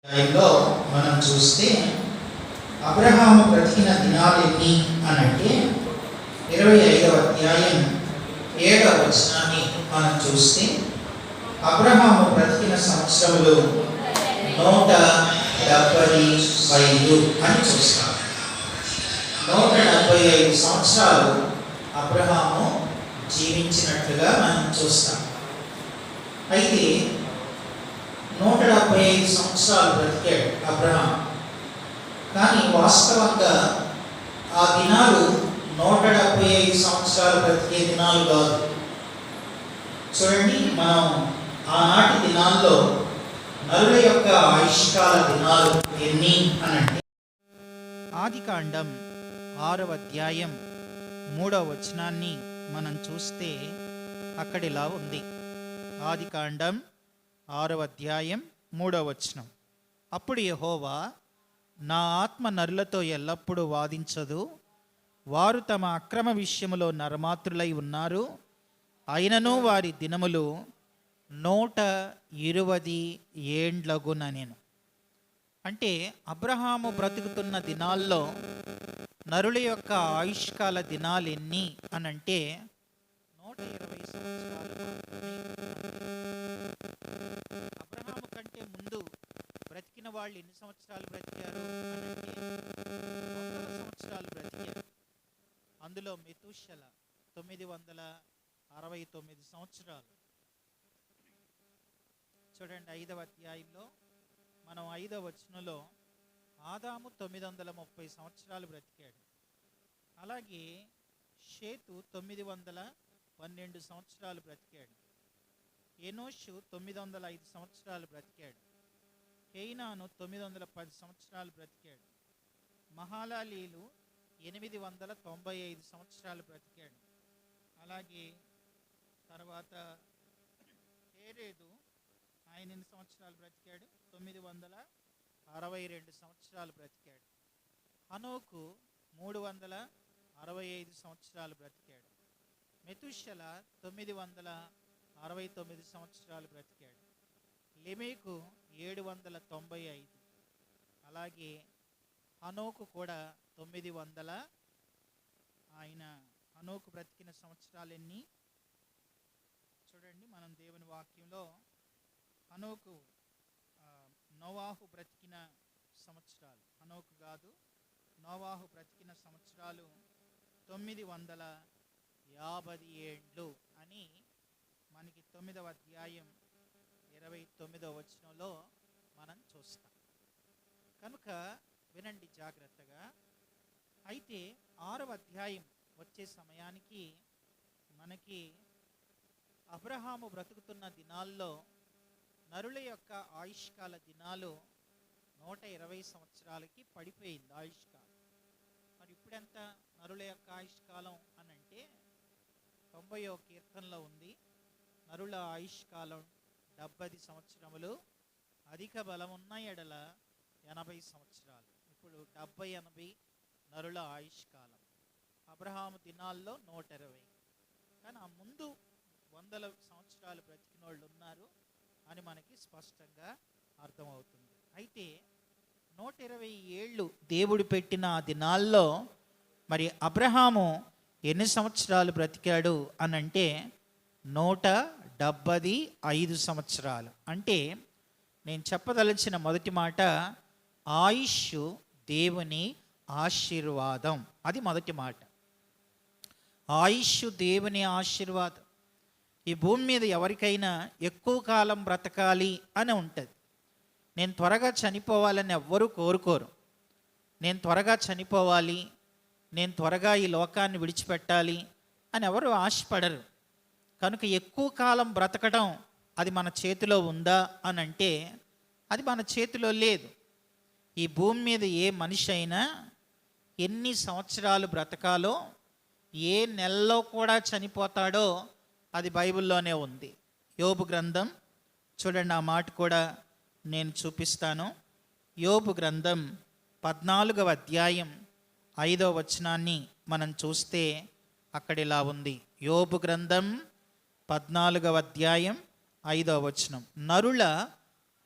అధ్యాయంలో మనం చూస్తే అబ్రహాము బ్రతికిన దినాలు ఎన్ని అని అంటే 25వ అధ్యాయం 7వ వచనాన్ని మనం చూస్తే అబ్రహాము బ్రతికిన సంవత్సరములు 175 అని చూస్తాం. 175 సంవత్సరాలు అబ్రహాము జీవించినట్లుగా మనం చూస్తాం. అయితే 175 సంవత్సరాలు బ్రతికాడు అబ్రహాం. కానీ వాస్తవంగా ఆ దినాలు 175 సంవత్సరాలు బ్రతికే దినాలు కాదు. చూడండి, మనం ఆనాటి దినాల్లో నరుల యొక్క ఆయుష్కాల దినాలు ఎన్ని అనంటే ఆదికాండం 6వ అధ్యాయం 3వ వచనాన్ని మనం చూస్తే అక్కడిలా ఉంది. ఆదికాండం 6వ అధ్యాయం 3వ వచనం. అప్పుడు యెహోవా, నా ఆత్మ నరులతో ఎల్లప్పుడూ వాదించదు, వారు తమ అక్రమ విషయములో నరమాత్రులై ఉన్నారు, అయినను వారి దినములు 120 ఏండ్లగునెను. అంటే అబ్రహాము బ్రతుకుతున్న దినాల్లో నరుల యొక్క ఆయుష్కాల దినాలు ఎన్ని అనంటే 120 సంవత్సరాలు. అబ్రహాము కంటే ముందు బ్రతికిన వాళ్ళు ఎన్ని సంవత్సరాలు బ్రతికారు అనంటే 100 సంవత్సరాలు బ్రతికారు. అందులో మెతూషెల 969 సంవత్సరాలు. చూడండి, 5వ అధ్యాయంలో మనం 5వ వచనంలో ఆదాము 930 సంవత్సరాలు బ్రతికాడు. అలాగే షేతు 912 సంవత్సరాలు బ్రతికాడు. ఎనోషు 905 సంవత్సరాలు బ్రతికాడు. కేయినాను 910 సంవత్సరాలు బ్రతికాడు. మహాలాలీలు 895 సంవత్సరాలు బ్రతికాడు. అలాగే తర్వాత హేరేదు ఆయన ఎన్ని సంవత్సరాలు బ్రతికాడు? 962 సంవత్సరాలు బ్రతికాడు. హనోకు 365 సంవత్సరాలు బ్రతికాడు. మెతూషెల 969 సంవత్సరాలు బ్రతికాడు. లెమెకు 795. అలాగే హనోకు కూడా 900. ఆయన హనోకు బ్రతికిన సంవత్సరాలు ఎన్ని చూడండి, మనం దేవుని వాక్యంలో హనోకు నోవాహు బ్రతికిన సంవత్సరాలు, హనోకు కాదు, నోవాహు బ్రతికిన సంవత్సరాలు 950 ఏండ్లు అని మనకి 9వ అధ్యాయం 29వ వచనంలో మనం చూస్తాం. కనుక వినండి జాగ్రత్తగా. అయితే 6వ అధ్యాయం వచ్చే సమయానికి మనకి అబ్రహాము బ్రతుకుతున్న దినాల్లో నరుల యొక్క ఆయుష్కాల దినాలు 120 సంవత్సరాలకి పడిపోయింది ఆయుష్కాలం. మరి ఇప్పుడెంత నరుల యొక్క ఆయుష్కాలం అనంటే 90వ కీర్తనలో ఉంది, నరుల ఆయుష్కాలం 70 సంవత్సరములు, అధిక బలమున్న ఎడల 80 సంవత్సరాలు. ఇప్పుడు 70-80 నరుల ఆయుష్కాలం. అబ్రహాము దినాల్లో 120. కానీ ఆ ముందు 100 సంవత్సరాలు బ్రతికిన వాళ్ళు ఉన్నారు అని మనకి స్పష్టంగా అర్థమవుతుంది. అయితే 120 ఏళ్ళు దేవుడు పెట్టిన ఆ దినాల్లో మరి అబ్రహాము ఎన్ని సంవత్సరాలు బ్రతికాడు అనంటే 175 సంవత్సరాలు. అంటే నేను చెప్పదలిచిన మొదటి మాట, ఆయుష్ దేవుని ఆశీర్వాదం. అది మొదటి మాట. ఆయుష్ దేవుని ఆశీర్వాదం. ఈ భూమి మీద ఎవరికైనా ఎక్కువ కాలం బ్రతకాలి అని ఉంటుంది. నేను త్వరగా చనిపోవాలని ఎవ్వరూ కోరుకోరు. నేను త్వరగా చనిపోవాలి, నేను త్వరగా ఈ లోకాన్ని విడిచిపెట్టాలి అని ఎవరు ఆశపడరు. కనుక ఎక్కువ కాలం బ్రతకడం అది మన చేతిలో ఉందా అని అంటే అది మన చేతిలో లేదు. ఈ భూమి మీద ఏ మనిషి అయినా ఎన్ని సంవత్సరాలు బ్రతకాలో, ఏ నెలలో కూడా చనిపోతాడో అది బైబిల్లోనే ఉంది. యోబు గ్రంథం చూడండి, ఆ మాట కూడా నేను చూపిస్తాను. యోబు గ్రంథం 14వ అధ్యాయం 5వ వచనాన్ని మనం చూస్తే అక్కడ ఇలా ఉంది. యోబు గ్రంథం 14వ అధ్యాయం 5వ వచనం. నరుల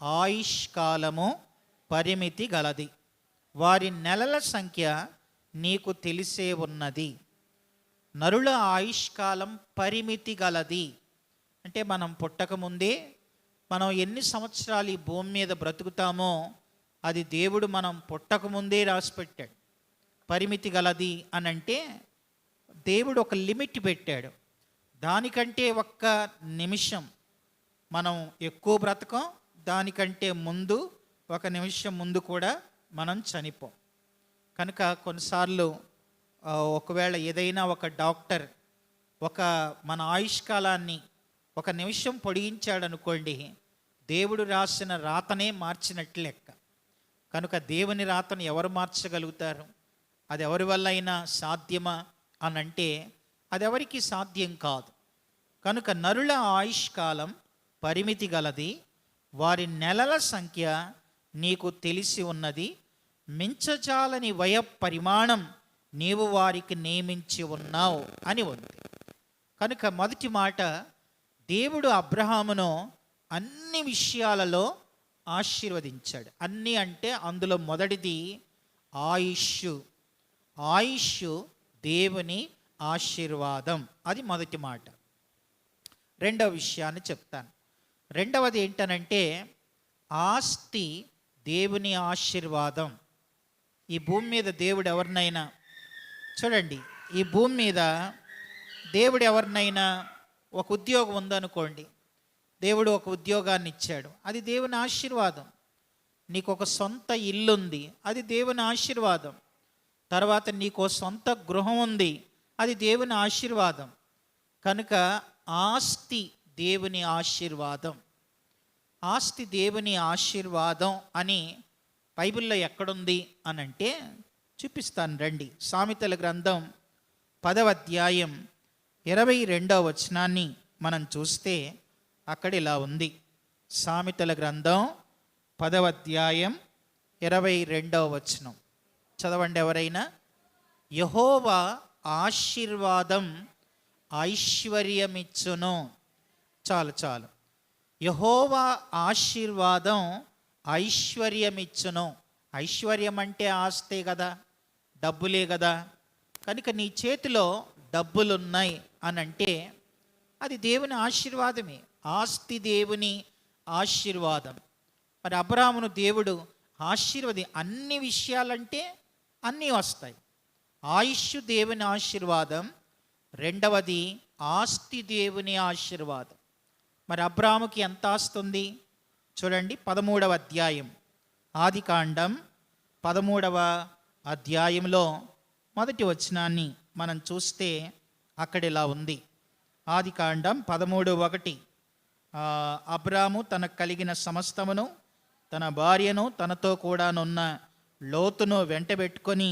ఆయుష్కాలము పరిమితి గలది, వారి నెలల సంఖ్య నీకు తెలిసే ఉన్నది. నరుల ఆయుష్కాలం పరిమితి గలది అంటే మనం పుట్టకముందే మనం ఎన్ని సంవత్సరాలు ఈ భూమి మీద బ్రతుకుతామో అది దేవుడు మనం పుట్టకముందే రాసిపెట్టాడు. పరిమితి గలది అని అంటే దేవుడు ఒక లిమిట్ పెట్టాడు. దానికంటే ఒక్క నిమిషం మనం ఎక్కువ బ్రతకం, దానికంటే ముందు ఒక నిమిషం ముందు కూడా మనం చనిపోం. కనుక కొన్నిసార్లు ఒకవేళ ఏదైనా ఒక డాక్టర్ మన ఆయుష్కాలాన్ని ఒక నిమిషం పొడిగించాడు అనుకోండి, దేవుడు రాసిన రాతనే మార్చినట్లు లెక్క. కనుక దేవుని రాతను ఎవరు మార్చగలుగుతారు? అది ఎవరి వల్ల అయినా సాధ్యమా అని అంటే అది ఎవరికి సాధ్యం కాదు. కనుక నరుల ఆయుష్కాలం పరిమితి గలది, వారి నెలల సంఖ్య నీకు తెలిసి ఉన్నది, మించజాలని వయ పరిమాణం నీవు వారికి నియమించి ఉన్నావు అని ఉంది. కనుక మొదటి మాట, దేవుడు అబ్రహామును అన్ని విషయాలలో ఆశీర్వదించాడు. అన్నీ అంటే అందులో మొదటిది ఆయుష్ దేవుని ఆశీర్వాదం. అది మొదటి మాట. రెండవ విషయాన్ని చెప్తాను. రెండవది ఏంటనంటే ఆస్తి దేవుని ఆశీర్వాదం. ఈ భూమి మీద దేవుడు ఎవరినైనా చూడండి, ఈ భూమి మీద దేవుడు ఎవరినైనా ఒక ఉద్యోగం ఉందనుకోండి, దేవుడు ఒక ఉద్యోగాన్ని ఇచ్చాడు, అది దేవుని ఆశీర్వాదం. నీకు ఒక సొంత ఇల్లు ఉంది, అది దేవుని ఆశీర్వాదం. తర్వాత నీకు సొంత గృహం ఉంది, అది దేవుని ఆశీర్వాదం. కనుక ఆస్తి దేవుని ఆశీర్వాదం. ఆస్తి దేవుని ఆశీర్వాదం అని బైబిల్లో ఎక్కడుంది అని అంటే చూపిస్తాను రండి. సామెతల గ్రంథం 10వ అధ్యాయం 22వ వచనాన్ని మనం చూస్తే అక్కడ ఇలా ఉంది. సామెతల గ్రంథం 10వ అధ్యాయం 22వ వచనం చదవండి ఎవరైనా. యెహోవా ఆశీర్వాదం ఐశ్వర్యమిచ్చును. చాలు. యెహోవా ఆశీర్వాదం ఐశ్వర్యమిచ్చును. ఐశ్వర్యం అంటే ఆస్తే కదా, డబ్బులే కదా. కనుక నీ చేతిలో డబ్బులున్నాయి అని అంటే అది దేవుని ఆశీర్వాదమే. ఆస్తి దేవుని ఆశీర్వాదం. మరి అబ్రాహామును దేవుడు అన్ని విషయాలంటే అన్నీ వస్తాయి. ఆయుష్ దేవుని ఆశీర్వాదం, రెండవది ఆస్తి దేవుని ఆశీర్వాదం. మరి అబ్రాహాముకి ఎంత ఆస్తుంది చూడండి. 13వ అధ్యాయం ఆదికాండం 13వ అధ్యాయంలో మొదటి వచనాన్ని మనం చూస్తే అక్కడ ఇలా ఉంది. ఆదికాండం 13:1 అబ్రాము తనకు కలిగిన సమస్తమును, తన భార్యను, తనతో కూడానున్న లోతును వెంటబెట్టుకొని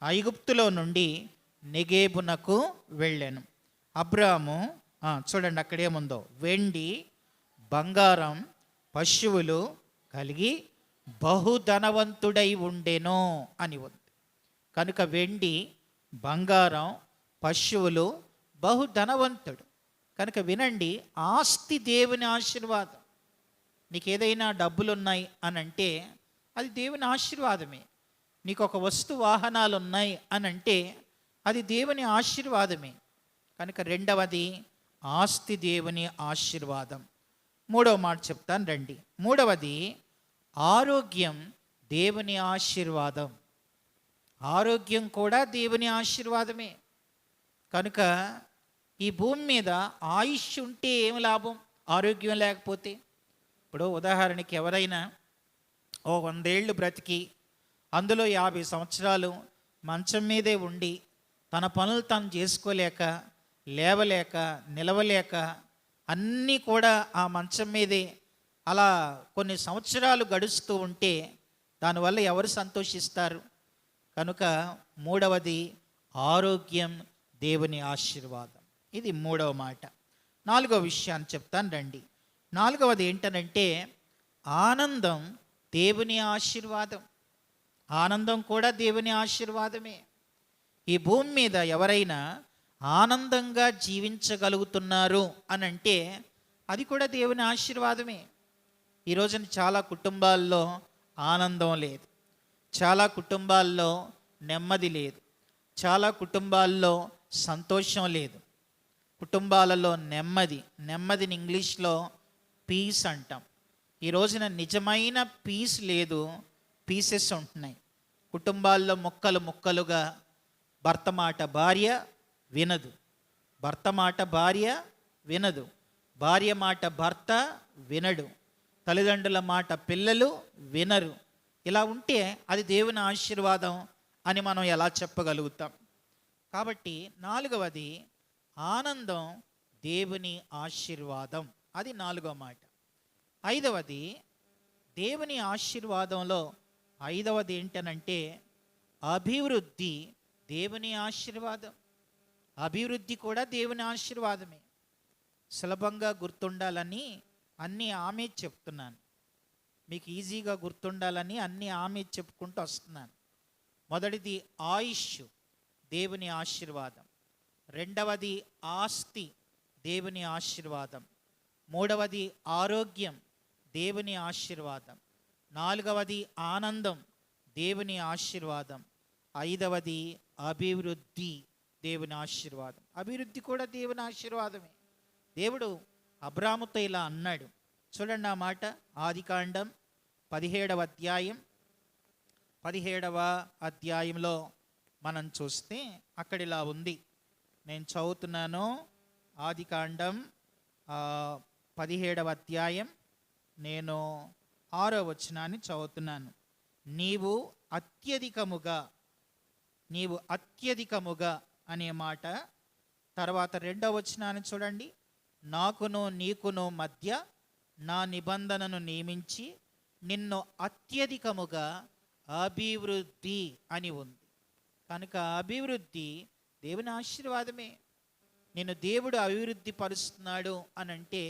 ఐగుప్తులో నుండి నెగేబునకు వెళ్ళాను. అబ్రాము చూడండి అక్కడేముందో, వెండి బంగారం పశువులు కలిగి బహుధనవంతుడై ఉండెను అని ఉంది. కనుక వెండి బంగారం పశువులు బహుధనవంతుడు. కనుక వినండి, ఆస్తి దేవుని ఆశీర్వాదం. నీకు ఏదైనా డబ్బులున్నాయి అని అంటే అది దేవుని ఆశీర్వాదమే. నీకు ఒక వస్తు వాహనాలు ఉన్నాయి అని అంటే అది దేవుని ఆశీర్వాదమే. కనుక రెండవది ఆస్తి దేవుని ఆశీర్వాదం. మూడవ మాట చెప్తాను రండి. మూడవది ఆరోగ్యం దేవుని ఆశీర్వాదం. ఆరోగ్యం కూడా దేవుని ఆశీర్వాదమే. కనుక ఈ భూమి మీద ఆయుష్ ఉంటే ఏమి లాభం ఆరోగ్యం లేకపోతే? ఇప్పుడు ఉదాహరణకి ఎవరైనా 100 ఏళ్ళు బ్రతికి అందులో 50 సంవత్సరాలు మంచం మీదే ఉండి తన పనులు తను చేసుకోలేక, లేవలేక, నిలవలేక అన్నీ కూడా ఆ మంచం మీదే అలా కొన్ని సంవత్సరాలు గడుస్తూ ఉంటే దానివల్ల ఎవరు సంతోషిస్తారు? కనుక మూడవది ఆరోగ్యం దేవుని ఆశీర్వాదం. ఇది మూడవ మాట. నాలుగవ విషయాన్ని చెప్తాను రండి. నాలుగవది ఏంటనంటే ఆనందం దేవుని ఆశీర్వాదం. ఆనందం కూడా దేవుని ఆశీర్వాదమే. ఈ భూమి మీద ఎవరైనా ఆనందంగా జీవించగలుగుతున్నారు అని అంటే అది కూడా దేవుని ఆశీర్వాదమే. ఈ రోజున చాలా కుటుంబాల్లో ఆనందం లేదు. చాలా కుటుంబాల్లో నెమ్మది లేదు. చాలా కుటుంబాల్లో సంతోషం లేదు. కుటుంబాలలో నెమ్మదిని ఇంగ్లీష్లో పీస్ అంటాం. ఈ రోజున నిజమైన పీస్ లేదు, పీసెస్ ఉంటున్నాయి. కుటుంబాల్లో ముక్కలు ముక్కలుగా భర్త మాట భార్య వినదు, భర్త మాట భార్య వినదు, భార్య మాట భర్త వినడు, తల్లిదండ్రుల మాట పిల్లలు వినరు. ఇలా ఉంటే అది దేవుని ఆశీర్వాదం అని మనం ఎలా చెప్పగలుగుతాం? కాబట్టి 4వది ఆనందం దేవుని ఆశీర్వాదం. అది 4వ మాట. 5వది దేవుని ఆశీర్వాదంలో 5వది ఏంటనంటే అభివృద్ధి దేవుని ఆశీర్వాదం. అభివృద్ధి కూడా దేవుని ఆశీర్వాదమే. సులభంగా గుర్తుండాలని అన్నీ ఆమె చెప్తున్నాను, మీకు ఈజీగా గుర్తుండాలని అన్నీ ఆమె చెప్పుకుంటూ వస్తున్నాను. మొదటిది ఆయుష్, దేవుని ఆశీర్వాదం. 2వది ఆస్తి, దేవుని ఆశీర్వాదం. 3వది ఆరోగ్యం, దేవుని ఆశీర్వాదం. 4వది ఆనందం, దేవుని ఆశీర్వాదం. 5వది అభివృద్ధి, దేవుని ఆశీర్వాదం. అభివృద్ధి కూడా దేవుని ఆశీర్వాదమే. దేవుడు అబ్రాముతో ఇలా అన్నాడు, చూడండి ఆ మాట. ఆదికాండం 17వ అధ్యాయం 17వ అధ్యాయంలో మనం చూస్తే అక్కడ ఇలా ఉంది. నేను చదువుతున్నాను. ఆదికాండం 17వ అధ్యాయం నేను 6వ వచనాన్ని చదువుతున్నాను. నీవు అత్యధికముగా అనే మాట. తర్వాత 2వ వచనాన్ని చూడండి. నాకును నీకును మధ్య నా నిబంధనను నియమించి నిన్ను అత్యధికముగా అభివృద్ధి అని ఉంది. కనుక అభివృద్ధి దేవుని ఆశీర్వాదమే. నిన్ను దేవుడు అభివృద్ధి పరుస్తున్నాడు అని అంటే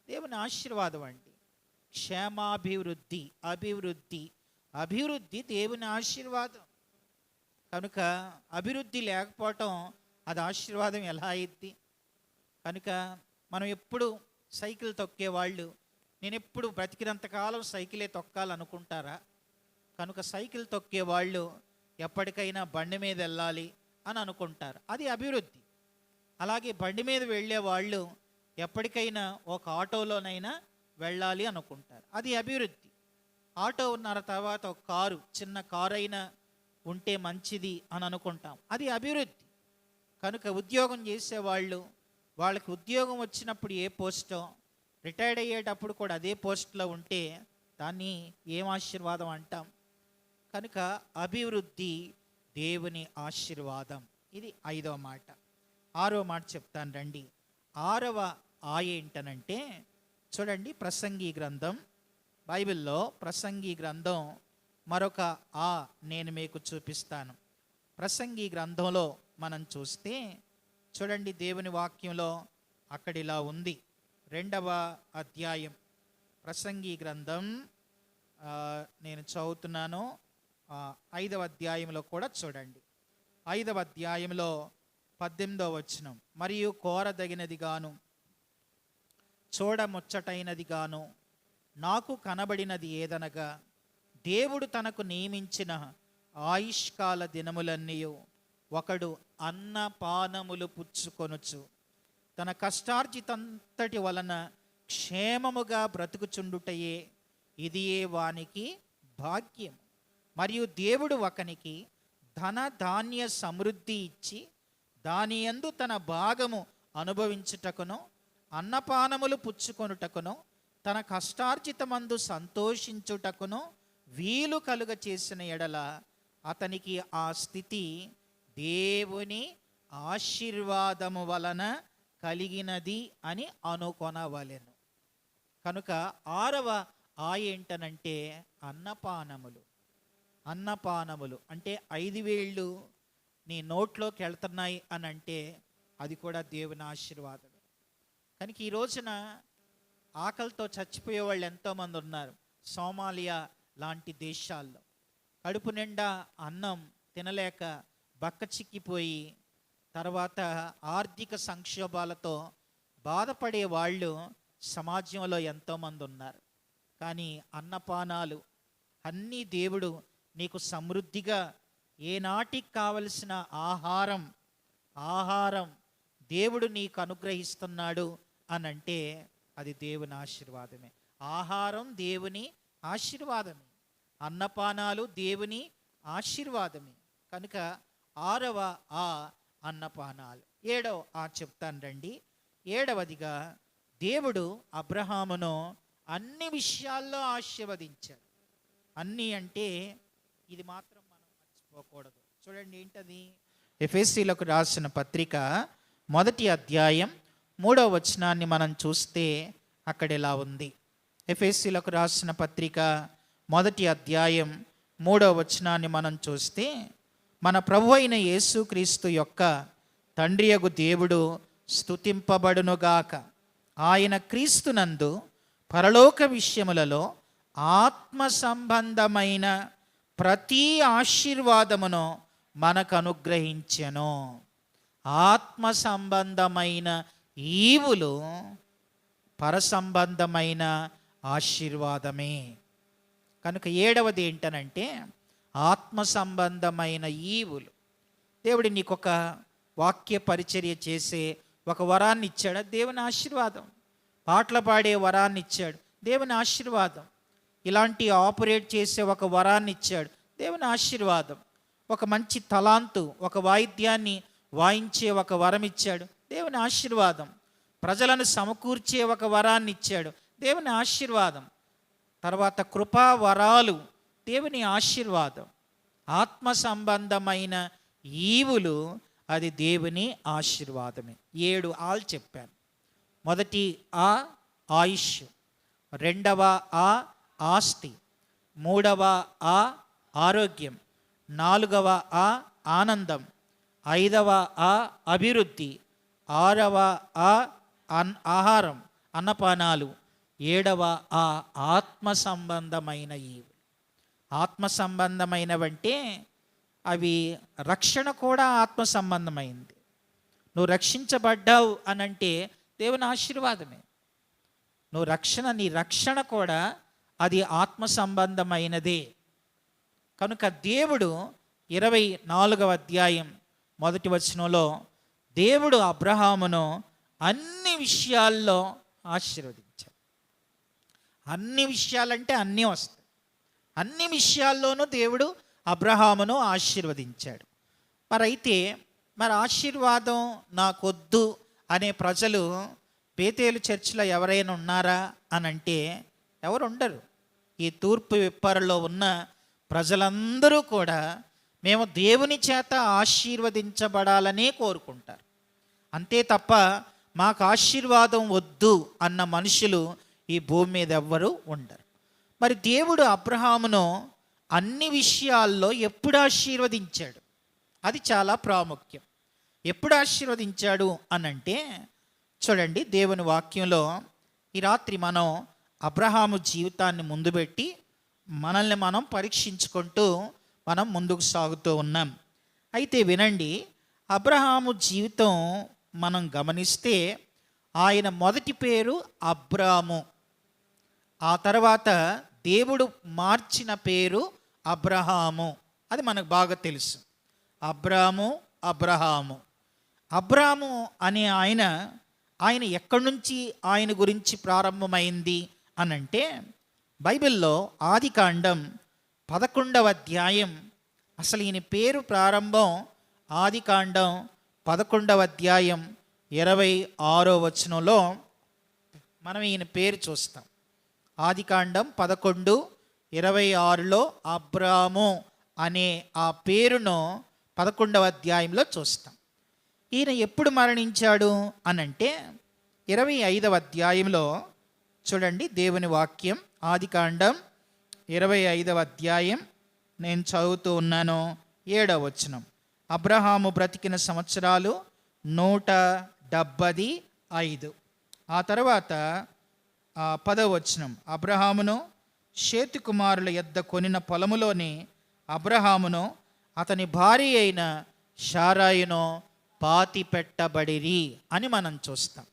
దేవుని ఆశీర్వాదం అండి. క్షేమాభివృద్ధి, అభివృద్ధి దేవుని ఆశీర్వాదం. కనుక అభివృద్ధి లేకపోవటం అది ఆశీర్వాదం ఎలా అయింది? కనుక మనం ఎప్పుడు సైకిల్ తొక్కేవాళ్ళు, నేను ఎప్పుడు బ్రతికినంతకాలం సైకిలే తొక్కాలనుకుంటారా? కనుక సైకిల్ తొక్కేవాళ్ళు ఎప్పటికైనా బండి మీద వెళ్ళాలి అని అనుకుంటారు, అది అభివృద్ధి. అలాగే బండి మీద వెళ్ళే వాళ్ళు ఎప్పటికైనా ఒక ఆటోలోనైనా వెళ్ళాలి అనుకుంటారు, అది అభివృద్ధి. ఆటో ఉన్న తర్వాత ఒక కారు, చిన్న కారు అయినా ఉంటే మంచిది అని అనుకుంటాం, అది అభివృద్ధి. కనుక ఉద్యోగం చేసేవాళ్ళు, వాళ్ళకి ఉద్యోగం వచ్చినప్పుడు ఏ పోస్టో, రిటైర్డ్ అయ్యేటప్పుడు కూడా అదే పోస్ట్లో ఉంటే దాన్ని ఏం ఆశీర్వాదం అంటాం? కనుక అభివృద్ధి దేవుని ఆశీర్వాదం. ఇది 5వ మాట. 6వ మాట చెప్తాను రండి. 6వ ఏంటనంటే చూడండి, ప్రసంగి గ్రంథం, బైబిల్లో ప్రసంగి గ్రంథం మరొక నేను మీకు చూపిస్తాను. ప్రసంగి గ్రంథంలో మనం చూస్తే చూడండి, దేవుని వాక్యంలో అక్కడ ఇలా ఉంది. 2వ అధ్యాయం ప్రసంగి గ్రంథం నేను చదువుతున్నాను. 5వ అధ్యాయంలో కూడా చూడండి. 5వ అధ్యాయంలో 18వ వచనం. మరియు కోరదగినది గాను చూడముచ్చటైనది గాను నాకు కనబడినది ఏదనగా, దేవుడు తనకు నియమించిన ఆయుష్కాల దినములన్నీ ఒకడు అన్నపానములు పుచ్చుకొనుచు తన కష్టార్జితంతటి వలన క్షేమముగా బ్రతుకుచుండుటయే ఇదియే వానికి భాగ్యం. మరియు దేవుడు ఒకనికి ధన ధాన్య సమృద్ధి ఇచ్చి దాని యందు తన భాగము అనుభవించుటకును అన్నపానములు పుచ్చుకొనుటకును తన కష్టార్జితమందు సంతోషించుటకును వీలు కలుగ చేసిన ఎడల అతనికి ఆ స్థితి దేవుని ఆశీర్వాదము వలన కలిగినది అని అనుకొనవలెను. కనుక 6వ ఏంటనంటే అన్నపానములు అంటే 5 వేళ్ళు నీ నోట్లోకి వెళ్తున్నాయి అని అంటే అది కూడా దేవుని ఆశీర్వాదమే. కనుక ఈ రోజున ఆకలితో చచ్చిపోయే వాళ్ళు ఎంతోమంది ఉన్నారు. సోమాలియా లాంటి దేశాల్లో కడుపు నిండా అన్నం తినలేక బక్క చిక్కిపోయి తర్వాత ఆర్థిక సంక్షోభాలతో బాధపడే వాళ్ళు సమాజంలో ఎంతోమంది ఉన్నారు. కానీ అన్నపానాలు అన్నీ దేవుడు నీకు సమృద్ధిగా ఏనాటికి కావలసిన ఆహారం దేవుడు నీకు అనుగ్రహిస్తున్నాడు అని అంటే అది దేవుని ఆశీర్వాదమే. ఆహారం దేవుని ఆశీర్వాదమే, అన్నపానాలు దేవుని ఆశీర్వాదమే. కనుక 6వ అన్నపానాలు. 7వ చెప్తాను రండి. 7వదిగా దేవుడు అబ్రహామును అన్ని విషయాల్లో ఆశీర్వదించాడు. అన్నీ అంటే ఇది మాత్రం మనం మర్చిపోకూడదు. చూడండి ఏంటది? ఎఫెసీయులకు రాసిన పత్రిక 1వ అధ్యాయం 3వ వచనాన్ని మనం చూస్తే అక్కడ ఇలా ఉంది. ఎఫెసీయులకు రాసిన పత్రిక 1వ అధ్యాయం 3వ వచనాన్ని మనం చూస్తే, మన ప్రభు అయిన యేసుక్రీస్తు యొక్క తండ్రియగు దేవుడు స్తుతింపబడునుగాక. ఆయన క్రీస్తునందు పరలోక విషయములలో ఆత్మ సంబంధమైన ప్రతి ఆశీర్వాదమును మనకు అనుగ్రహించెను. ఆత్మ సంబంధమైన ఈవులు పరసంబంధమైన ఆశీర్వాదమే. కనుక 7వది ఏంటనంటే ఆత్మ సంబంధమైన ఈవులు. దేవుడు నీకు ఒక వాక్య పరిచర్య చేసే ఒక వరాన్ని ఇచ్చాడు, దేవుని ఆశీర్వాదం. పాటలు పాడే వరాన్ని ఇచ్చాడు, దేవుని ఆశీర్వాదం. ఇలాంటి ఆపరేట్ చేసే ఒక వరాన్ని ఇచ్చాడు, దేవుని ఆశీర్వాదం. ఒక మంచి తలాంతు, ఒక వాయిద్యాన్ని వాయించే ఒక వరం ఇచ్చాడు, దేవుని ఆశీర్వాదం. ప్రజలను సమకూర్చే ఒక వరాన్ని ఇచ్చాడు, దేవుని ఆశీర్వాదం. తర్వాత కృపా వరాలు, దేవుని ఆశీర్వాదం. ఆత్మ సంబంధమైన ఈవులు అది దేవుని ఆశీర్వాదమే. 7 చెప్పాను. 1 ఆయుష్, 2వ ఆస్తి, 3వ ఆరోగ్యం, 4వ ఆనందం, 5వ అభివృద్ధి, 6వ ఆహారం అన్నపానాలు, 7వ ఆత్మ సంబంధమైన ఈవులు. ఆత్మ సంబంధమైనవంటే అవి రక్షణ కూడా ఆత్మ సంబంధమైంది. నువ్వు రక్షించబడ్డావు అనంటే దేవుని ఆశీర్వాదమే. నీ రక్షణ కూడా అది ఆత్మ సంబంధమైనదే. కనుక దేవుడు 24వ అధ్యాయం 1వ వచనంలో దేవుడు అబ్రహామును అన్ని విషయాల్లో ఆశీర్వదించాడు. అన్ని విషయాలంటే అన్నీ వస్తాయి. అన్ని విషయాల్లోనూ దేవుడు అబ్రహామును ఆశీర్వదించాడు. మరి ఆశీర్వాదం నాకొద్దు అనే ప్రజలు బేతేలు చర్చిలో ఎవరైనా ఉన్నారా అని అంటే ఎవరు ఉండరు. ఈ తూర్పు విప్పరలో ఉన్న ప్రజలందరూ కూడా మేము దేవుని చేత ఆశీర్వదించబడాలనే కోరుకుంటారు. అంతే తప్ప మాకు ఆశీర్వాదం వద్దు అన్న మనుషులు ఈ భూమి మీద ఎవ్వరూ ఉండరు. మరి దేవుడు అబ్రహామును అన్ని విషయాల్లో ఎప్పుడు ఆశీర్వదించాడు? అది చాలా ప్రాముఖ్యం. ఎప్పుడు ఆశీర్వదించాడు అనంటే చూడండి, దేవుని వాక్యంలో ఈ రాత్రి మనం అబ్రహాము జీవితాన్ని ముందు పెట్టి మనల్ని మనం పరీక్షించుకుంటూ మనం ముందుకు సాగుతూ ఉన్నాం. అయితే వినండి, అబ్రహాము జీవితం మనం గమనిస్తే ఆయన మొదటి పేరు అబ్రాము. ఆ తర్వాత దేవుడు మార్చిన పేరు అబ్రహాము. అది మనకు బాగా తెలుసు. అబ్రాము అనే ఆయన ఎక్కడి నుంచి ఆయన గురించి ప్రారంభమైంది అనంటే బైబిల్లో ఆదికాండం 11వ అధ్యాయం, అసలు ఈయన పేరు ప్రారంభం ఆదికాండం 11వ అధ్యాయం 26వ వచనంలో మనం ఈయన పేరు చూస్తాం. ఆదికాండం 11:26లో అబ్రాము అనే ఆ పేరును 11వ అధ్యాయంలో చూస్తాం. ఈయన ఎప్పుడు మరణించాడు అనంటే 25వ అధ్యాయంలో చూడండి, దేవుని వాక్యం ఆదికాండం 25వ అధ్యాయం నేను చదువుతూ ఉన్నాను. 7వ వచనం, అబ్రహాము బ్రతికిన సంవత్సరాలు 175. ఆ తర్వాత 10వ వచనం, అబ్రహామును షేతు కుమారుల యొద్ద కొనిన పొలములోని అబ్రహామును అతని భార్య అయిన షారాయును పాతి పెట్టబడిరి అని మనం చూస్తాం.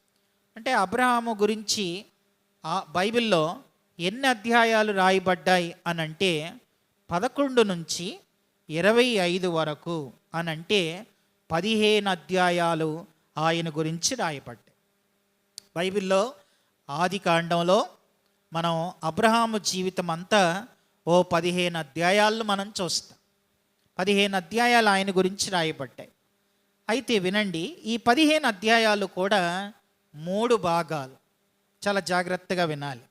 అంటే అబ్రహాము గురించి బైబిల్లో ఎన్ని అధ్యాయాలు రాయబడ్డాయి అనంటే 11 నుంచి 25 వరకు అనంటే 15 అధ్యాయాలు ఆయన గురించి రాయబడ్డాయి. బైబిల్లో ఆది కాండంలో మనం అబ్రహాము జీవితం అంతా 15 అధ్యాయాలను మనం చూస్తాం. 15 అధ్యాయాలు ఆయన గురించి రాయబడ్డాయి. అయితే వినండి, ఈ 15 అధ్యాయాలు కూడా 3 భాగాలు. చాలా జాగ్రత్తగా వినాలి.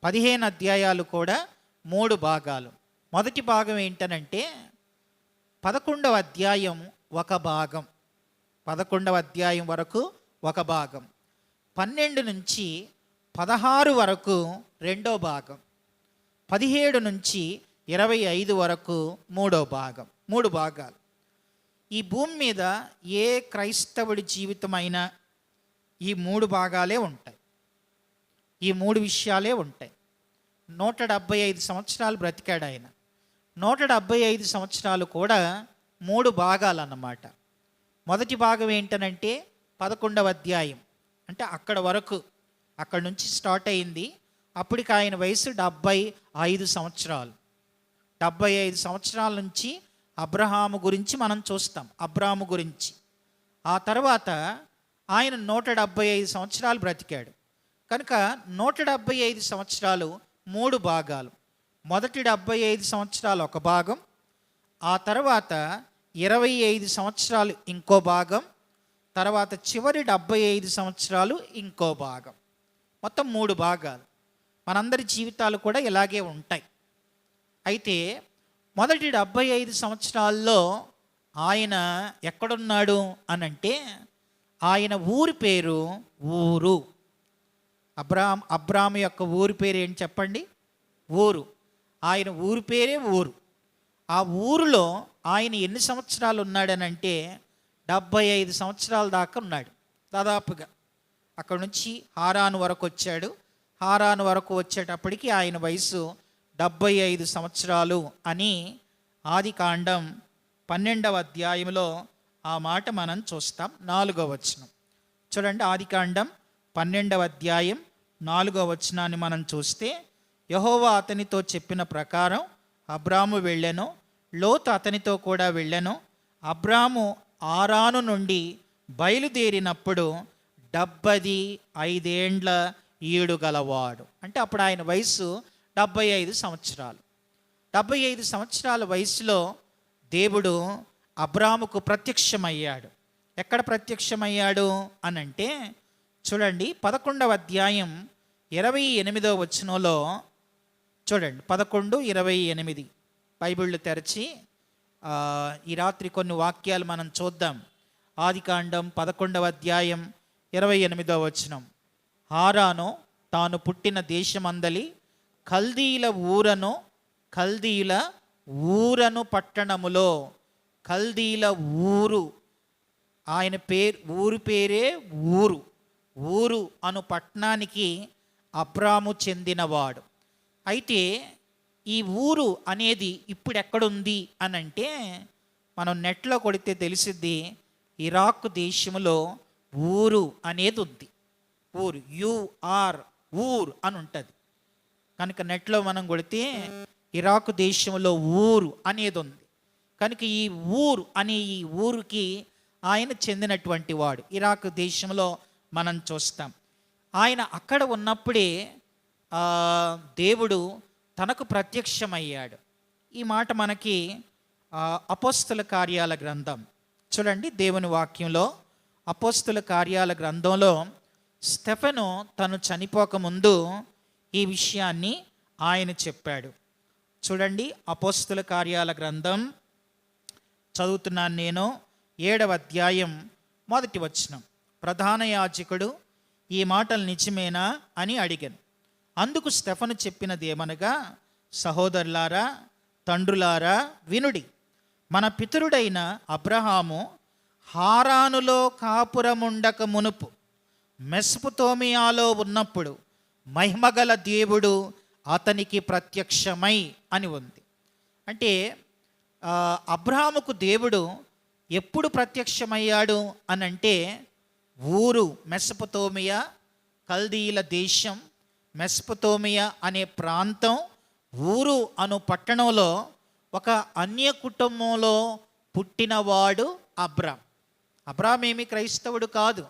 15 అధ్యాయాలు కూడా 3 భాగాలు. మొదటి భాగం ఏంటనంటే 11వ అధ్యాయం ఒక భాగం, 11వ అధ్యాయం వరకు ఒక భాగం, 12 నుంచి 16 వరకు రెండో భాగం, 17 నుంచి 25 వరకు మూడో భాగం. 3 భాగాలు. ఈ భూమి మీద ఏ క్రైస్తవుడి జీవితమైనా ఈ 3 భాగాలే ఉంటాయి, ఈ 3 విషయాలే ఉంటాయి. 175 సంవత్సరాలు బ్రతికాడు ఆయన. 175 సంవత్సరాలు కూడా 3 భాగాలు అన్నమాట. మొదటి భాగం ఏంటనంటే 11వ అధ్యాయం, అంటే అక్కడ వరకు, అక్కడ నుంచి స్టార్ట్ అయింది. అప్పటికి ఆయన వయసు 75 సంవత్సరాలు. 75 సంవత్సరాల నుంచి అబ్రహాము గురించి మనం చూస్తాం, అబ్రాము గురించి. ఆ తర్వాత ఆయన 175 సంవత్సరాలు బ్రతికాడు. కనుక 175 సంవత్సరాలు 3 భాగాలు. మొదటి 75 సంవత్సరాలు ఒక భాగం, ఆ తర్వాత 25 సంవత్సరాలు ఇంకో భాగం, తర్వాత చివరి 75 సంవత్సరాలు ఇంకో భాగం. మొత్తం 3 భాగాలు. మనందరి జీవితాలు కూడా ఇలాగే ఉంటాయి. అయితే మొదటి 75 సంవత్సరాల్లో ఆయన ఎక్కడున్నాడు అనంటే, ఆయన ఊరి పేరు ఊరు. అబ్రాము యొక్క ఊరి పేరు ఏంటి చెప్పండి? ఊరు. ఆయన ఊరి పేరే ఊరు. ఆ ఊరిలో ఆయన ఎన్ని సంవత్సరాలు ఉన్నాడనంటే 75 సంవత్సరాల దాకా ఉన్నాడు దాదాపుగా. అక్కడ నుంచి హారాను వరకు వచ్చాడు. హారాను వరకు వచ్చేటప్పటికి ఆయన వయసు 75 సంవత్సరాలు అని ఆది కాండం 12వ అధ్యాయంలో ఆ మాట మనం చూస్తాం. 4వ వచనం చూడండి. ఆది కాండం 12వ అధ్యాయం 4వ వచనాన్ని మనం చూస్తే, యెహోవా అతనితో చెప్పిన ప్రకారం అబ్రాము వెళ్ళెను, లోతు అతనితో కూడా వెళ్ళెను. అబ్రాము ఆరాను నుండి బయలుదేరినప్పుడు 75 ఏండ్ల ఈడు గలవాడు. అంటే అప్పుడు ఆయన వయసు 75 సంవత్సరాలు. 75 సంవత్సరాల వయసులో దేవుడు అబ్రాముకు ప్రత్యక్షమయ్యాడు. ఎక్కడ ప్రత్యక్షమయ్యాడు అనంటే చూడండి, 11వ అధ్యాయం 28వ వచనంలో చూడండి. 11:28 బైబిళ్ళు తెరచి ఈ రాత్రి కొన్ని వాక్యాలు మనం చూద్దాం. ఆది కాండం 11వ అధ్యాయం 28వ వచనం. హారాను తాను పుట్టిన దేశమందలి కల్దీల ఊరను పట్టణములో, కల్దీల ఊరు, ఆయన ఊరు పేరే ఊరు అను పట్టణానికి అబ్రాము చెందినవాడు. అయితే ఈ ఊరు అనేది ఇప్పుడు ఎక్కడుంది అనంటే, మనం నెట్లో కొడితే తెలిసిద్ది, ఇరాక్ దేశంలో ఊరు అనేది ఉంది. ఊరు ఊర్ అని ఉంటుంది. కనుక నెట్లో మనం కొడితే ఇరాక్ దేశంలో ఊరు అనేది ఉంది. కనుక ఈ ఊరు అనే ఈ ఊరికి ఆయన చెందినటువంటి వాడు. ఇరాక్ దేశంలో మనం చూస్తాం. ఆయన అక్కడ ఉన్నప్పుడే దేవుడు తనకు ప్రత్యక్షమయ్యాడు. ఈ మాట మనకి అపోస్తుల కార్యాల గ్రంథం చూడండి. దేవుని వాక్యంలో అపోస్తుల కార్యాల గ్రంథంలో స్టెఫెను తను చనిపోకముందు ఈ విషయాన్ని ఆయన చెప్పాడు. చూడండి, అపోస్తుల కార్యాల గ్రంథం చదువుతున్నాను నేను. 7వ అధ్యాయం 1వ వచనం. ప్రధాన యాజకుడు ఈ మాటలు నిజమేనా అని అడిగాను. అందుకు స్టెఫను చెప్పినదేమనగా, సహోదరులారా, తండ్రులారా, వినుడి. మన పితరుడైన అబ్రహాము హారానులో కాపురముండక మునుపు మెస్పుతోమియాలో ఉన్నప్పుడు మహిమగల దేవుడు అతనికి ప్రత్యక్షమై అని ఉంది. అంటే అబ్రహాముకు దేవుడు ఎప్పుడు ప్రత్యక్షమయ్యాడు అనంటే, ఊరు మెస్పుతోమియా, కల్దీల దేశం, మెస్పుతోమియా అనే ప్రాంతం, ఊరు అను పట్టణంలో ఒక అన్య కుటుంబంలో పుట్టినవాడు అబ్రాం. అబ్రాం ఏమి క్రైస్తవుడు కాదు,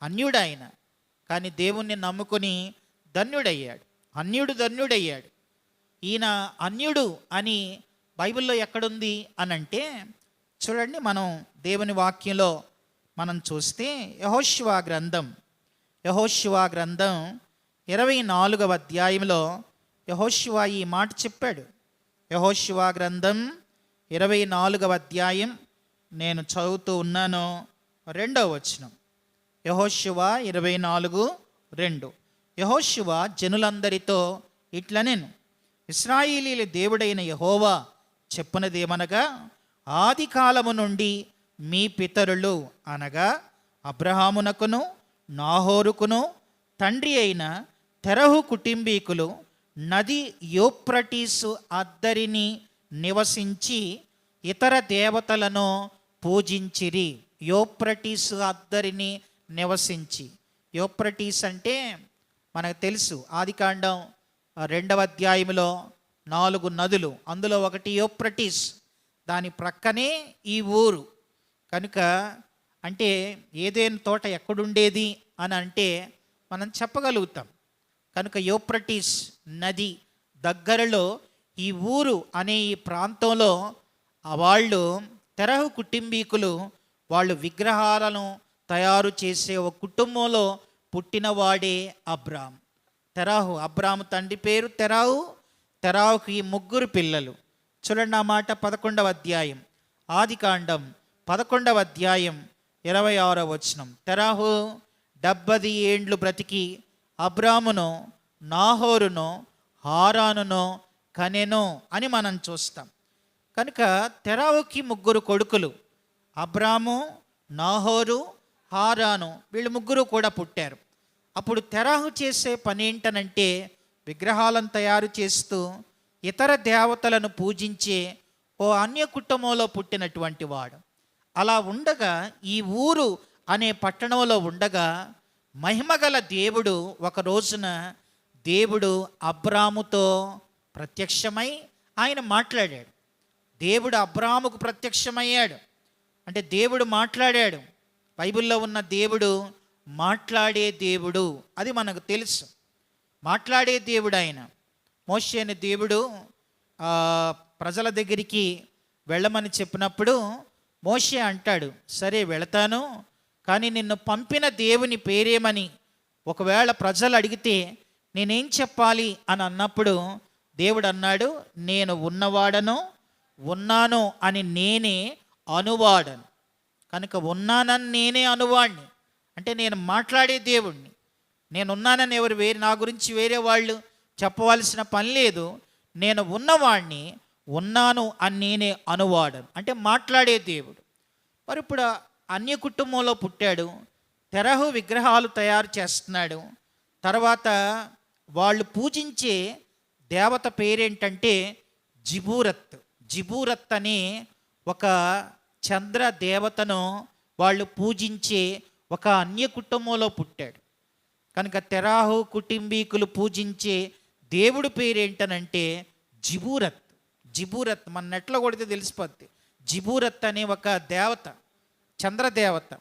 అన్యుడాయన. కానీ దేవుణ్ణి నమ్ముకొని ధన్యుడయ్యాడు, ధన్యుడయ్యాడు. ఈయన అన్యుడు అని బైబిల్లో ఎక్కడుంది అని అంటే చూడండి, మనం దేవుని వాక్యంలో మనం చూస్తే యెహోషువ గ్రంథం 24వ అధ్యాయంలో యెహోషువ ఈ మాట చెప్పాడు. యెహోషువ గ్రంథం 24వ అధ్యాయం నేను చదువుతూ ఉన్నాను, 2వ వచనం. యెహోషువ 24:2. యెహోషువ జనులందరితో ఇట్లనెను, ఇశ్రాయేలీయుల దేవుడైన యెహోవా చెప్పునదేమనగా, ఆది కాలము నుండి మీ పితరులు అనగా అబ్రహామునకును నాహోరుకును తండ్రి అయిన తెరహు కుటుంబీకులు నది యూఫ్రటీసు అద్దరిని నివసించి ఇతర దేవతలను పూజించిరి. యూఫ్రటీసు అద్దరిని నివసించి. యూఫ్రటీస్ అంటే మనకు తెలుసు, ఆదికాండం 2వ అధ్యాయంలో 4 నదులు, అందులో ఒకటి యూఫ్రటీస్. దాని ప్రక్కనే ఈ ఊరు. కనుక అంటే ఏదైనా తోట ఎక్కడుండేది అని అంటే మనం చెప్పగలుగుతాం. కనుక యూఫ్రటీస్ నది దగ్గరలో ఈ ఊరు అనే ఈ ప్రాంతంలో వాళ్ళు తెరహు కుటుంబీకులు, వాళ్ళు విగ్రహాలను తయారు చేసే ఒక కుటుంబంలో పుట్టినవాడే అబ్రాం. అబ్రాము తండ్రి పేరు తెరాహు. తెరాహుకి 3 పిల్లలు. చూడండి ఆ మాట 11వ అధ్యాయం, ఆదికాండం 11వ అధ్యాయం 26వ వచనం. తెరాహు 70 ఏండ్లు బ్రతికి అబ్రామును నాహోరును హారానును కనెను అని మనం చూస్తాం. కనుక తెరాహుకి 3 కొడుకులు, అబ్రాము, నాహోరు, హారాను, వీళ్ళు 3 కూడా పుట్టారు. అప్పుడు తెరాహు చేసే పని ఏంటనంటే విగ్రహాలను తయారు చేస్తూ ఇతర దేవతలను పూజించే ఓ అన్య కుటుంబంలో పుట్టినటువంటి వాడు. అలా ఉండగా ఈ ఊరు అనే పట్టణంలో ఉండగా మహిమగల దేవుడు ఒక రోజున దేవుడు అబ్రాముతో ప్రత్యక్షమై ఆయన మాట్లాడాడు. దేవుడు అబ్రాముకు ప్రత్యక్షమయ్యాడు అంటే దేవుడు మాట్లాడాడు. బైబిల్లో ఉన్న దేవుడు మాట్లాడే దేవుడు, అది మనకు తెలుసు. మాట్లాడే దేవుడు ఆయన. మోషే అనే దేవుడు ప్రజల దగ్గరికి వెళ్ళమని చెప్పినప్పుడు మోషే అంటాడు, సరే వెళతాను, కానీ నిన్ను పంపిన దేవుని పేరేమని ఒకవేళ ప్రజలు అడిగితే నేనేం చెప్పాలి అని అన్నప్పుడు దేవుడు అన్నాడు, నేను ఉన్నవాడను, ఉన్నాను అని నేనే అనువాడను. కనుక ఉన్నానని నేనే అనువాడిని అంటే నేను మాట్లాడే దేవుణ్ణి. నేనున్నానని ఎవరు నా గురించి వేరే వాళ్ళు చెప్పవలసిన పని లేదు. నేను ఉన్నవాడిని, ఉన్నాను అని నేనే అనువాడను అంటే మాట్లాడే దేవుడు. మరి ఇప్పుడు అన్య కుటుంబంలో పుట్టాడు, తెరహు విగ్రహాలు తయారు చేస్తున్నాడు. తర్వాత వాళ్ళు పూజించే దేవత పేరేంటంటే జిబూరత్ అనే ఒక చంద్ర దేవతను వాళ్ళు పూజించే ఒక అన్య కుటుంబంలో పుట్టాడు. కనుక తెరాహు కుటుంబీకులు పూజించే దేవుడి పేరేంటనంటే జిబూరత్. మన నెట్లో కొడితే తెలిసిపోద్ది. జిబూరత్ అనే ఒక దేవత, చంద్రదేవత.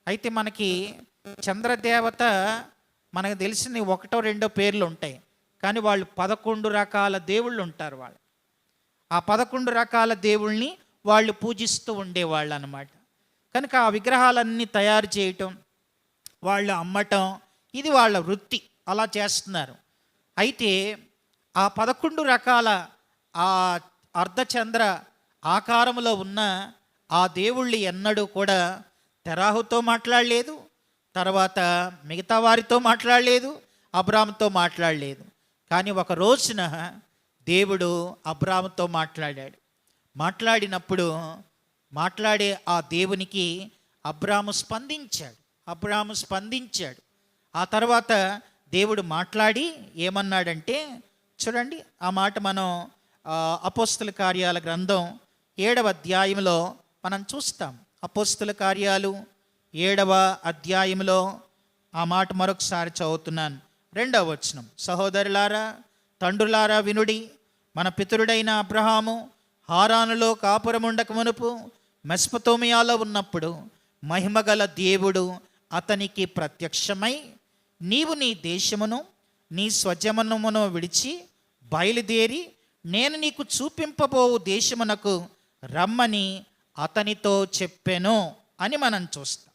అయితే మనకి చంద్రదేవత మనకు తెలిసిన 1, 2 పేర్లు ఉంటాయి, కానీ వాళ్ళు 11 రకాల దేవుళ్ళు ఉంటారు. వాళ్ళు ఆ 11 రకాల దేవుళ్ళని వాళ్ళు పూజిస్తూ ఉండేవాళ్ళు అన్నమాట. కనుక ఆ విగ్రహాలన్నీ తయారు చేయటం, వాళ్ళు అమ్మటం, ఇది వాళ్ళ వృత్తి. అలా చేస్తున్నారు. అయితే ఆ 11 రకాల ఆ అర్ధచంద్ర ఆకారంలో ఉన్న ఆ దేవుళ్ళు ఎన్నడూ కూడా తెరాహుతో మాట్లాడలేదు, తర్వాత మిగతా వారితో మాట్లాడలేదు, అబ్రాముతో మాట్లాడలేదు. కానీ ఒక రోజున దేవుడు అబ్రాముతో మాట్లాడాడు. మాట్లాడినప్పుడు మాట్లాడే ఆ దేవునికి అబ్రాము స్పందించాడు. ఆ తర్వాత దేవుడు మాట్లాడి ఏమన్నాడంటే చూడండి, ఆ మాట మనం అపోస్తల కార్యాల గ్రంథం 7వ అధ్యాయంలో మనం చూస్తాం. అపోస్తల కార్యాలు 7వ అధ్యాయంలో ఆ మాట మరొకసారి చదువుతున్నాను, 2వ వచనం. సహోదరులారా, తండ్రులారా వినుడి, మన పితరుడైన అబ్రహాము హారానులో కాపురముండక మునుపు మెస్పతోమియాలో ఉన్నప్పుడు మహిమగల దేవుడు అతనికి ప్రత్యక్షమై, నీవు నీ దేశమును నీ స్వజనమును విడిచి బయలుదేరి నేను నీకు చూపింపబోవు దేశమునకు రమ్మని అతనితో చెప్పెను అని మనం చూస్తాం.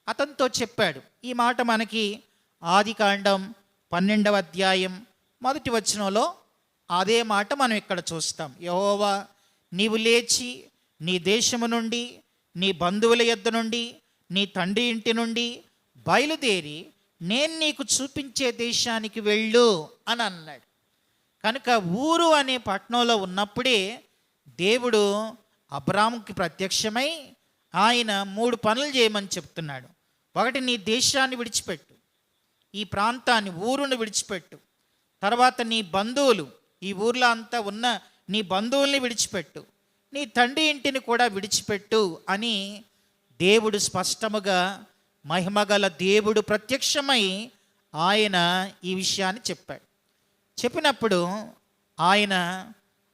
అతనితో చెప్పాడు. ఈ మాట మనకి ఆదికాండం 12వ అధ్యాయం 1వ వచనంలో అదే మాట మనం ఇక్కడ చూస్తాం. యెహోవా నీవు లేచి నీ దేశము నుండి, నీ బంధువుల యొద్ద నుండి, నీ తండ్రి ఇంటి నుండి బయలుదేరి నేను నీకు చూపించే దేశానికి వెళ్ళు అని అన్నాడు. కనుక ఊరు అనే పట్టణంలో ఉన్నప్పుడే దేవుడు అబ్రాముకి ప్రత్యక్షమై ఆయన 3 పనులు చేయమని చెప్తున్నాడు. ఒకటి, నీ దేశాన్ని విడిచిపెట్టు, ఈ ప్రాంతాన్ని ఊరును విడిచిపెట్టు. తర్వాత నీ బంధువులు, ఈ ఊర్లో అంతా ఉన్న నీ బంధువుల్ని విడిచిపెట్టు, నీ తండ్రి ఇంటిని కూడా విడిచిపెట్టు అని దేవుడు స్పష్టముగా, మహిమగల దేవుడు ప్రత్యక్షమై ఆయన ఈ విషయాన్ని చెప్పాడు. చెప్పినప్పుడు ఆయన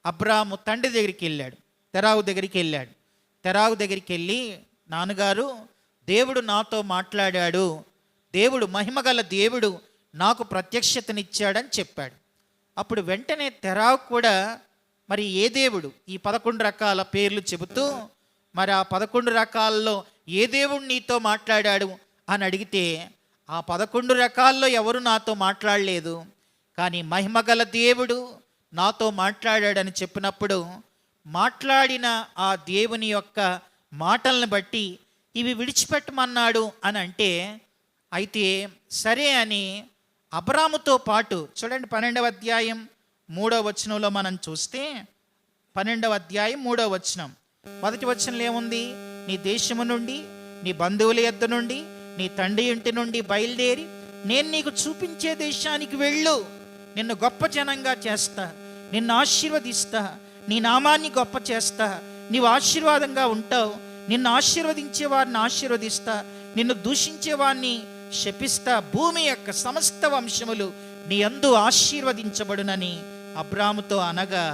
అబ్రాము తండ్రి దగ్గరికి వెళ్ళాడు, తెరావు దగ్గరికి వెళ్ళాడు. తెరావు దగ్గరికి వెళ్ళి, నాన్నగారు దేవుడు నాతో మాట్లాడాడు, దేవుడు మహిమగల దేవుడు నాకు ప్రత్యక్షతనిచ్చాడని చెప్పాడు. అప్పుడు వెంటనే తెరావు కూడా మరి ఏ దేవుడు, ఈ 11 రకాల పేర్లు చెబుతూ మరి ఆ 11 రకాల్లో ఏ దేవుడు నీతో మాట్లాడాడు అని అడిగితే ఆ 11 రకాల్లో ఎవరు నాతో మాట్లాడలేదు, కానీ మహిమగల దేవుడు నాతో మాట్లాడాడని చెప్పినప్పుడు మాట్లాడిన ఆ దేవుని యొక్క మాటలను బట్టి ఇవి విడిచిపెట్టమన్నాడు అని అంటే, అయితే సరే అని అబ్రాముతో పాటు చూడండి 12వ అధ్యాయం 3వ వచనంలో మనం చూస్తే 12వ అధ్యాయం 3వ వచనం 1వ వచనంలో ఏముంది? నీ దేశము నుండి, నీ బంధువుల యొద్ద నుండి, నీ తండ్రి ఇంటి నుండి బయలుదేరి నేను నీకు చూపించే దేశానికి వెళ్ళు, నిన్ను గొప్ప జనంగా చేస్తా, నిన్ను ఆశీర్వదిస్తా, నీ నామాన్ని గొప్ప చేస్తా, నీవు ఆశీర్వాదంగా ఉంటావు, నిన్ను ఆశీర్వదించే వారిని ఆశీర్వదిస్తా, నిన్ను దూషించే వారిని శపిస్తా, భూమి యొక్క సమస్త వంశములు నీ యందు ఆశీర్వదించబడునని అబ్రాముతో అనగా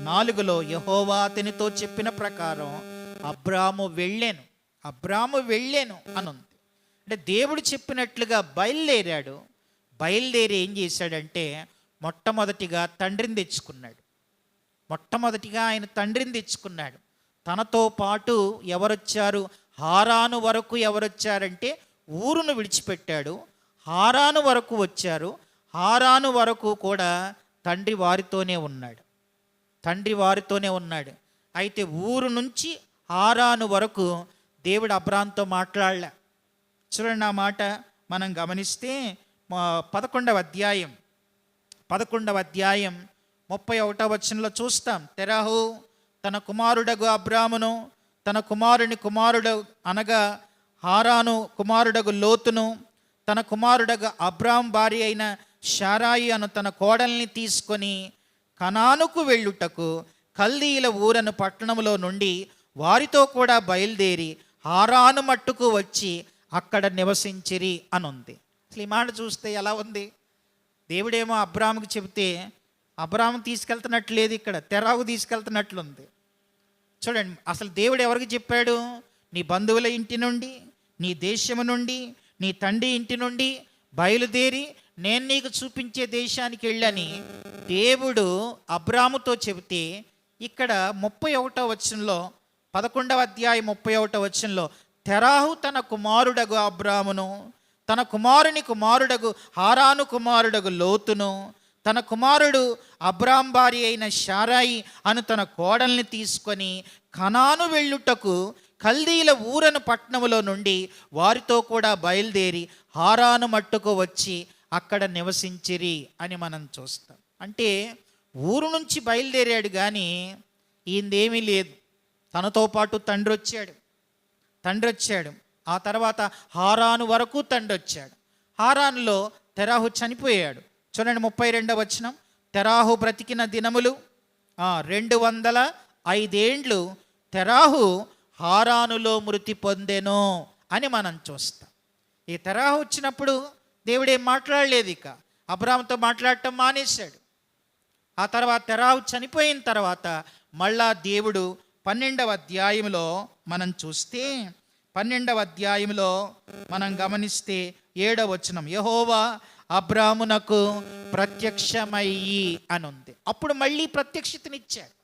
4లో యెహోవా అతనితో చెప్పిన ప్రకారం అబ్రాము వెళ్ళాను అనుంది. అంటే దేవుడు చెప్పినట్లుగా బయలుదేరాడు. బయలుదేరి ఏం చేశాడంటే మొట్టమొదటిగా తండ్రిని తెచ్చుకున్నాడు. ఆయన తండ్రిని తెచ్చుకున్నాడు. తనతో పాటు ఎవరొచ్చారు? హారాను వరకు ఎవరొచ్చారంటే ఊరును విడిచిపెట్టాడు. హారాను వరకు వచ్చారు. హారాను వరకు కూడా తండ్రి వారితోనే ఉన్నాడు. అయితే ఊరు నుంచి హారాను వరకు దేవుడు అబ్రాముతో మాట్లాడలే. చూడండి, ఆ మాట మనం గమనిస్తే 11వ అధ్యాయం 31వ వచనంలో చూస్తాం. తెరాహు తన కుమారుడగు అబ్రామును, తన కుమారుని కుమారుడు అనగా హారాను కుమారుడగు లోతును, తన కుమారుడగు అబ్రాము భార్య అయిన షారాయి అను తన కోడల్ని తీసుకొని కనానుకు వెళ్ళుటకు కల్దీయుల ఊరను పట్టణంలో నుండి వారితో కూడా బయలుదేరి హారాను మట్టుకు వచ్చి అక్కడ నివసించిరి అనుంది. అసలు ఈ మాట చూస్తే ఎలా ఉంది? దేవుడేమో అబ్రాముకి చెబితే అబ్రాము తీసుకెళ్తున్నట్లేదు, ఇక్కడ తెరావు తీసుకెళ్తున్నట్లుంది. చూడండి, అసలు దేవుడు ఎవరికి చెప్పాడు? నీ బంధువుల ఇంటి నుండి, నీ దేశము నుండి, నీ తండ్రి ఇంటి నుండి బయలుదేరి నేను నీకు చూపించే దేశానికి వెళ్ళని దేవుడు అబ్రాముతో చెబితే, ఇక్కడ 31వ వచనంలో 11వ అధ్యాయం 31వ వచనంలో తెరాహు తన కుమారుడగు అబ్రామును, తన కుమారుని కుమారుడగు హారాను కుమారుడగు లోతును, తన కుమారుడు అబ్రాము భార్య అయిన షారాయి అను తన కోడల్ని తీసుకొని కనాను వెళ్ళుటకు కల్దీయుల ఊరను పట్టణములో నుండి వారితో కూడా బయలుదేరి హారాను మట్టుకు వచ్చి అక్కడ నివసించిరి అని మనం చూస్తాం. అంటే ఊరు నుంచి బయలుదేరాడు, కానీ ఈయనదేమీ లేదు. తనతో పాటు తండ్రి వచ్చాడు. ఆ తర్వాత హారాను వరకు తండ్రి వచ్చాడు. హారానులో తెరాహు చనిపోయాడు. చూడండి 32వ వచనం. తెరాహు బ్రతికిన దినములు 205 ఏండ్లు తెరాహు హారానులో మృతి పొందెను అని మనం చూస్తాం. ఈ తెరాహు వచ్చినప్పుడు దేవుడేం మాట్లాడలేదు, ఇక అబ్రాముతో మాట్లాడటం మానేశాడు. ఆ తర్వాత తెరాహు చనిపోయిన తర్వాత మళ్ళా దేవుడు 12వ అధ్యాయంలో మనం చూస్తే 12వ అధ్యాయంలో మనం గమనిస్తే 7వ వచనం, యెహోవా అబ్రామునకు ప్రత్యక్షమయ్యి అని ఉంది. అప్పుడు మళ్ళీ ప్రత్యక్షతనిచ్చాడు.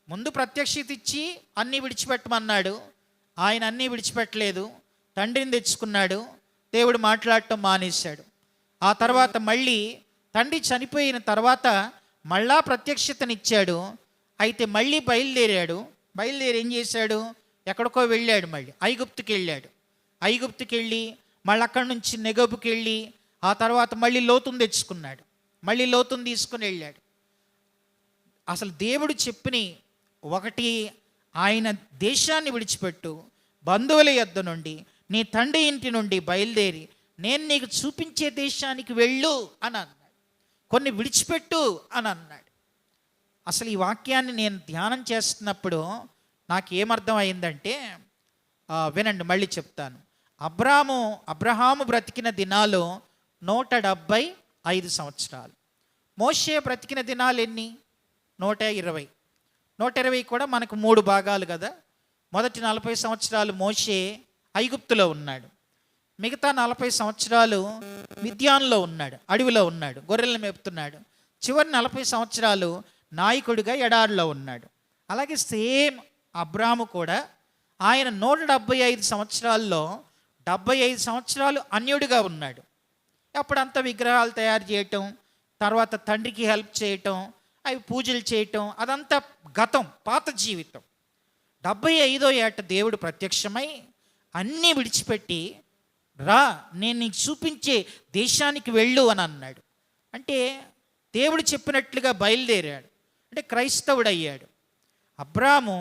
ముందు ప్రత్యక్షత ఇచ్చి అన్నీ విడిచిపెట్టమన్నాడు. ఆయన అన్నీ విడిచిపెట్టలేదు, తండ్రిని తెచ్చుకున్నాడు. దేవుడు మాట్లాడటం మానేశాడు. ఆ తర్వాత మళ్ళీ తండ్రి చనిపోయిన తర్వాత మళ్ళా ప్రత్యక్షతనిచ్చాడు. అయితే మళ్ళీ బయలుదేరాడు. బయలుదేరి ఏం చేశాడు? ఎక్కడికో వెళ్ళాడు. మళ్ళీ ఐగుప్తుకి వెళ్ళాడు. ఐగుప్తుకి వెళ్ళి మళ్ళీ అక్కడి నుంచి నెగబుకి వెళ్ళి ఆ తర్వాత మళ్ళీ లోతుని తెచ్చుకున్నాడు. మళ్ళీ లోతుని తీసుకుని వెళ్ళాడు. అసలు దేవుడు చెప్పిన ఒకటి, ఆయన దేశాన్ని విడిచిపెట్టు, బంధువుల యొద్ద నుండి, నీ తండ్రి ఇంటి నుండి బయలుదేరి నేను నీకు చూపించే దేశానికి వెళ్ళు అని అన్నాడు. కొన్ని విడిచిపెట్టు అని అన్నాడు. అసలు ఈ వాక్యాన్ని నేను ధ్యానం చేస్తున్నప్పుడు నాకు ఏమర్థం అయిందంటే, వినండి మళ్ళీ చెప్తాను. అబ్రహాము బ్రతికిన దినాలు 175 సంవత్సరాలు. మోషే బ్రతికిన దినాలు ఎన్ని? 120. 120 కూడా మనకు 3 భాగాలు కదా. మొదటి 40 సంవత్సరాలు మోషే ఐగుప్తులో ఉన్నాడు. మిగతా 40 సంవత్సరాలు మిద్యాన్లో ఉన్నాడు, అడవిలో ఉన్నాడు, గొర్రెలను మేపుతున్నాడు. చివరి 40 సంవత్సరాలు నాయకుడిగా ఎడారిలో ఉన్నాడు. అలాగే సేమ్ అబ్రాము కూడా ఆయన 175 సంవత్సరాల్లో 75 సంవత్సరాలు అన్యుడిగా ఉన్నాడు. అప్పుడంతా విగ్రహాలు తయారు చేయటం, తర్వాత తండ్రికి హెల్ప్ చేయటం, అవి పూజలు చేయటం, అదంతా గతం, పాత జీవితం. 75వ ఏట దేవుడు ప్రత్యక్షమై అన్నీ విడిచిపెట్టి రా, నేను నీకు చూపించే దేశానికి వెళ్ళు అని అన్నాడు. అంటే దేవుడు చెప్పినట్లుగా బయలుదేరాడు. అంటే క్రైస్తవుడయ్యాడు. అబ్రాము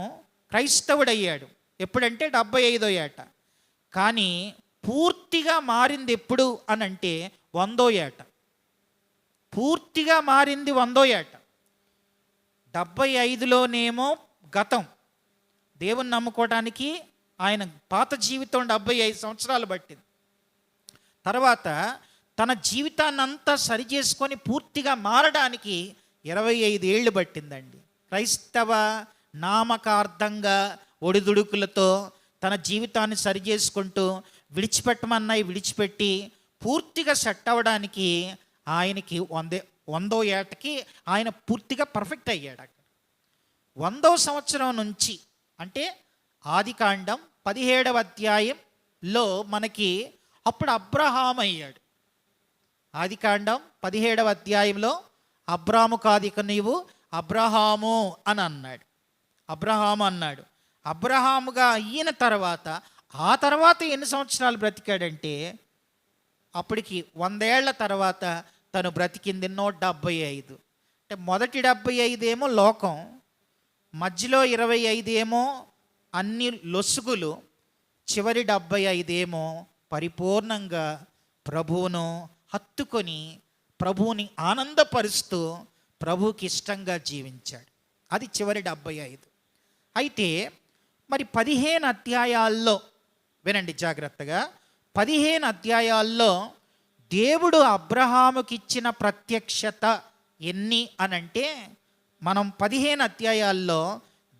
క్రైస్తవుడయ్యాడు. ఎప్పుడంటే 75వ ఏట. కానీ పూర్తిగా మారింది ఎప్పుడు అని అంటే 100వ ఏట. పూర్తిగా మారింది 100వ ఏట. 75లోనేమో గతం, దేవుని నమ్ముకోవడానికి ఆయన పాత జీవితం 75 సంవత్సరాలు పట్టింది. తర్వాత తన జీవితాన్ని అంతా సరిచేసుకొని పూర్తిగా మారడానికి 25 ఏళ్ళు పట్టిందండి. క్రైస్తవ నామకార్థంగా ఒడిదుడుకులతో తన జీవితాన్ని సరిచేసుకుంటూ విడిచిపెట్టమన్నాయి విడిచిపెట్టి పూర్తిగా సెట్ అవ్వడానికి ఆయనకి 100వ ఏటకి ఆయన పూర్తిగా పర్ఫెక్ట్ అయ్యాడు. అక్కడ 100వ సంవత్సరం నుంచి అంటే ఆదికాండం 17వ అధ్యాయంలో మనకి అప్పుడు అబ్రహాము అయ్యాడు. ఆదికాండం 17వ అధ్యాయంలో అబ్రాము కాదు ఇక నీవు అబ్రహాము అని అన్నాడు. అబ్రహాము అన్నాడు. అబ్రహాముగా అయిన తర్వాత ఆ తర్వాత ఎన్ని సంవత్సరాలు బ్రతికాడంటే అప్పటికి 100 ఏళ్ల తర్వాత తను బ్రతికింది 175. అంటే మొదటి 75 ఏమో లోకం, మధ్యలో 25 ఏమో అన్ని లొసుగులు, చివరి 75 ఏమో పరిపూర్ణంగా ప్రభువును హత్తుకొని ప్రభువుని ఆనందపరుస్తూ ప్రభువుకి ఇష్టంగా జీవించాడు. అది చివరి 75. అయితే మరి 15 అధ్యాయాల్లో వినండి జాగ్రత్తగా. 15 అధ్యాయాల్లో దేవుడు అబ్రహాముకి ఇచ్చిన ప్రత్యక్షత ఎన్ని అనంటే, మనం 15 అధ్యాయాల్లో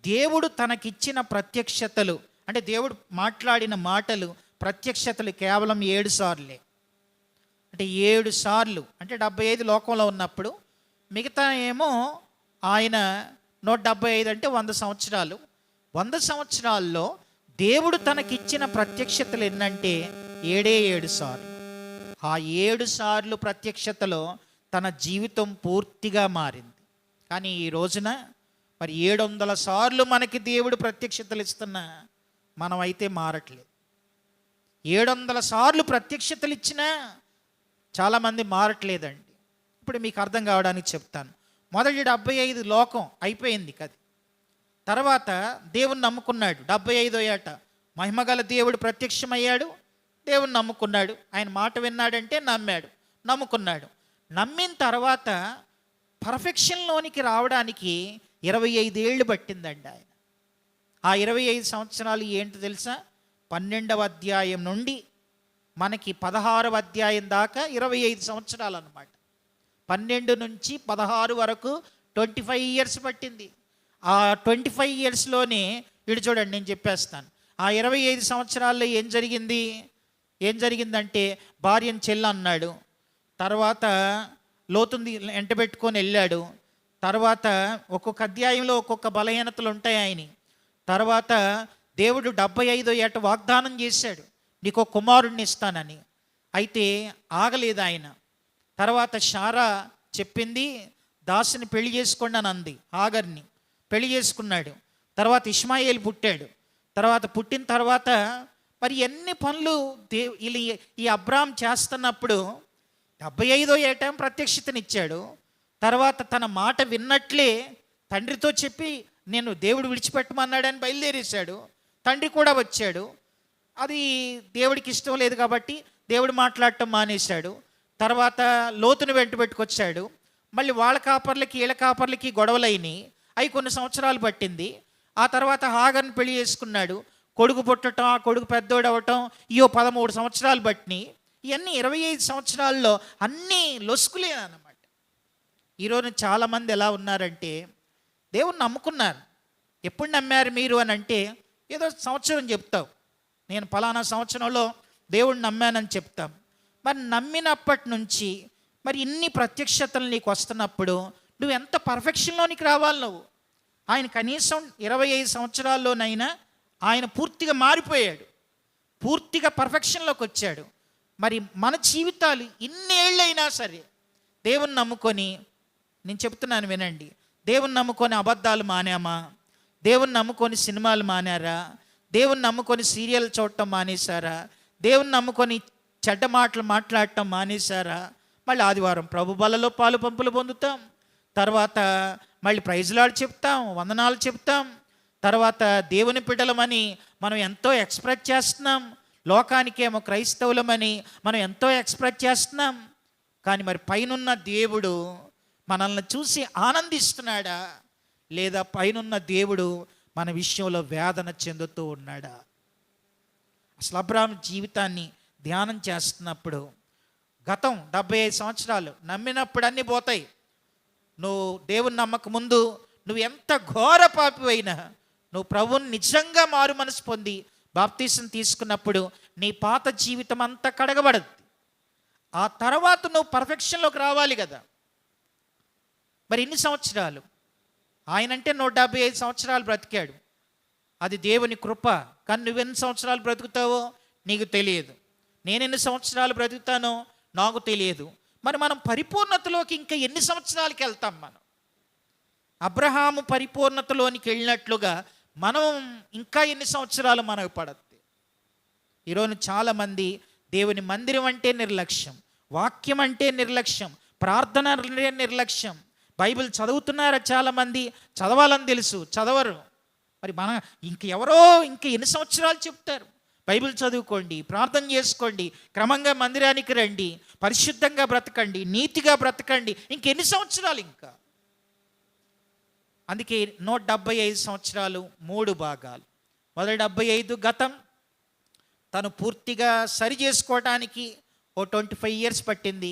దేవుడు తనకిచ్చిన ప్రత్యక్షతలు అంటే దేవుడు మాట్లాడిన మాటలు ప్రత్యక్షతలు కేవలం 7 సార్లే. అంటే 7 సార్లు అంటే 75 లోకంలో ఉన్నప్పుడు, మిగతా ఏమో ఆయన 175 అంటే 100 సంవత్సరాలు. 100 సంవత్సరాల్లో దేవుడు తనకిచ్చిన ప్రత్యక్షతలు ఎన్నంటే 7 సార్లు. ఆ 7 సార్లు ప్రత్యక్షతలో తన జీవితం పూర్తిగా మారింది. కానీ ఈ రోజున మరి 700 సార్లు మనకి దేవుడు ప్రత్యక్షతలు ఇస్తున్నా మనం అయితే మారట్లేదు. 700 సార్లు ప్రత్యక్షతలు ఇచ్చినా చాలామంది మారట్లేదండి. ఇప్పుడు మీకు అర్థం కావడానికి చెప్తాను. మొదటి 75 లోకం అయిపోయింది కదా. తర్వాత దేవుని నమ్ముకున్నాడు. 75వ ఏట మహిమగల దేవుడు ప్రత్యక్షమయ్యాడు. దేవుని నమ్ముకున్నాడు. ఆయన మాట విన్నాడంటే నమ్మాడు, నమ్ముకున్నాడు. నమ్మిన తర్వాత పర్ఫెక్షన్లోనికి రావడానికి 25 ఏళ్ళు పట్టిందండి ఆయన. ఆ 25 సంవత్సరాలు ఏంటి తెలుసా? 12వ అధ్యాయం నుండి మనకి 16వ అధ్యాయం దాకా 25 సంవత్సరాలు అన్నమాట. 12 నుంచి 16 వరకు 25 ఇయర్స్ పట్టింది. ఆ 25 ఇయర్స్లోనే వీడు చూడండి, నేను చెప్పేస్తాను. ఆ 25 సంవత్సరాల్లో ఏం జరిగిందంటే భార్యను చెల్లి అన్నాడు. తర్వాత లోతుని ఎంటబెట్టుకొని వెళ్ళాడు. తర్వాత ఒక్కొక్క అధ్యాయంలో ఒక్కొక్క బలహీనతలు ఉంటాయి ఆయన. తర్వాత దేవుడు 75వ ఏట వాగ్దానం చేశాడు, నీకు ఒక కుమారుడిని ఇస్తానని. అయితే ఆగలేదు ఆయన. తర్వాత శారా చెప్పింది, దాసుని పెళ్లి చేసుకోండి అని అంది. హాగర్ని పెళ్లి చేసుకున్నాడు. తర్వాత ఇష్మాయేలు పుట్టాడు. తర్వాత పుట్టిన తర్వాత మరి ఎన్ని పనులు ఈ అబ్రాం చేస్తున్నప్పుడు 75వ ఏట ప్రత్యక్షతనిచ్చాడు. తర్వాత తన మాట విన్నట్లే తండ్రితో చెప్పి నేను దేవుడు విడిచిపెట్టమన్నాడని బయలుదేరేశాడు. తండ్రి కూడా వచ్చాడు. అది దేవుడికి ఇష్టం లేదు కాబట్టి దేవుడు మాట్లాడటం మానేశాడు. తర్వాత లోతును వెంట పెట్టుకొచ్చాడు. మళ్ళీ వాళ్ళ కాపర్లకి వీళ్ళ కాపర్లకి గొడవలైనవి. అవి కొన్ని సంవత్సరాలు పట్టింది. ఆ తర్వాత హాగర్ని పెళ్లి చేసుకున్నాడు. కొడుకు పుట్టడం, ఆ కొడుకు పెద్దోడు అవ్వటం, 13 సంవత్సరాలు పట్టినాయి. ఇవన్నీ 25 సంవత్సరాల్లో అన్నీ లొసుకులేనమాట. ఈరోజు చాలామంది ఎలా ఉన్నారంటే దేవుణ్ణి నమ్ముకున్నారు. ఎప్పుడు నమ్మారు మీరు అని అంటే ఏదో సంవత్సరం చెప్తావు, నేను ఫలానా సంవత్సరంలో దేవుణ్ణి నమ్మానని చెప్తాం. మరి నమ్మినప్పటి నుంచి మరి ఇన్ని ప్రత్యక్షతలు నీకు వస్తున్నప్పుడు నువ్వు ఎంత పర్ఫెక్షన్లోనికి రావాలి నువ్వు. ఆయన కనీసం 25 సంవత్సరాల్లోనైనా ఆయన పూర్తిగా మారిపోయాడు, పూర్తిగా పర్ఫెక్షన్లోకి వచ్చాడు. మరి మన జీవితాలు ఇన్నేళ్ళైనా సరే దేవుని నమ్ముకొని, నేను చెప్తున్నాను వినండి, దేవుని నమ్ముకొని అబద్ధాలు మానామా? దేవుని నమ్ముకొని సినిమాలు మానారా? దేవుని నమ్ముకొని సీరియల్ చూడటం మానేశారా? దేవుని నమ్ముకొని చెడ్డ మాటలు మాట్లాడటం మానేశారా? మళ్ళీ ఆదివారం ప్రభు బలలో పాలు పంపులు పొందుతాం. తర్వాత మళ్ళీ ప్రైజ్లాడు చెప్తాం, వందనాలు చెప్తాం. తర్వాత దేవుని బిడ్డలమని మనం ఎంతో ఎక్స్ప్రెస్ చేస్తున్నాం. లోకానికేమో క్రైస్తవులమని మనం ఎంతో ఎక్స్ప్రెస్ చేస్తున్నాం. కానీ మరి పైనున్న దేవుడు మనల్ని చూసి ఆనందిస్తున్నాడా? లేదా పైనున్న దేవుడు మన విషయంలో వేదన చెందుతూ ఉన్నాడా? అసలు అబ్రాహాము జీవితాన్ని ధ్యానం చేస్తున్నప్పుడు గతం 75 సంవత్సరాలు నమ్మినప్పుడు అన్నీ పోతాయి. నువ్వు దేవుని నమ్మక ముందు నువ్వు ఎంత ఘోర పాపివైనా నువ్వు ప్రభువుని నిజంగా మారు మనసు పొంది బాప్తీసం తీసుకున్నప్పుడు నీ పాత జీవితం అంతా కడగబడద్ది. ఆ తర్వాత నువ్వు పర్ఫెక్షన్లోకి రావాలి కదా. మరి ఇన్ని సంవత్సరాలు ఆయనంటే 175 సంవత్సరాలు బ్రతికాడు, అది దేవుని కృప. కానీ నువ్వెన్ని సంవత్సరాలు బ్రతుకుతావో నీకు తెలియదు, నేనెన్ని సంవత్సరాలు బ్రతుకుతానో నాకు తెలియదు. మరి మనం పరిపూర్ణతలోకి ఇంకా ఎన్ని సంవత్సరాలకి వెళ్తాం? మనం అబ్రహాము పరిపూర్ణతలోనికి వెళ్ళినట్లుగా మనం ఇంకా ఎన్ని సంవత్సరాలు మనకు పడద్ది? ఈరోజు చాలామంది దేవుని మందిరం అంటే నిర్లక్ష్యం, వాక్యం అంటే నిర్లక్ష్యం, ప్రార్థన అంటే నిర్లక్ష్యం. బైబిల్ చదువుతున్నారా? చాలామంది చదవాలని తెలుసు, చదవరు. మరి ఎవరో ఇంకా ఎన్ని సంవత్సరాలు చెప్తారు? బైబిల్ చదువుకోండి, ప్రార్థన చేసుకోండి, క్రమంగా మందిరానికి రండి, పరిశుద్ధంగా బ్రతకండి, నీతిగా బ్రతకండి. ఇంకెన్ని సంవత్సరాలు ఇంకా? అందుకే 175 సంవత్సరాలు 3 భాగాలు. మొదటి 75 గతం, తను పూర్తిగా సరి చేసుకోవటానికి 25 ఇయర్స్ పట్టింది.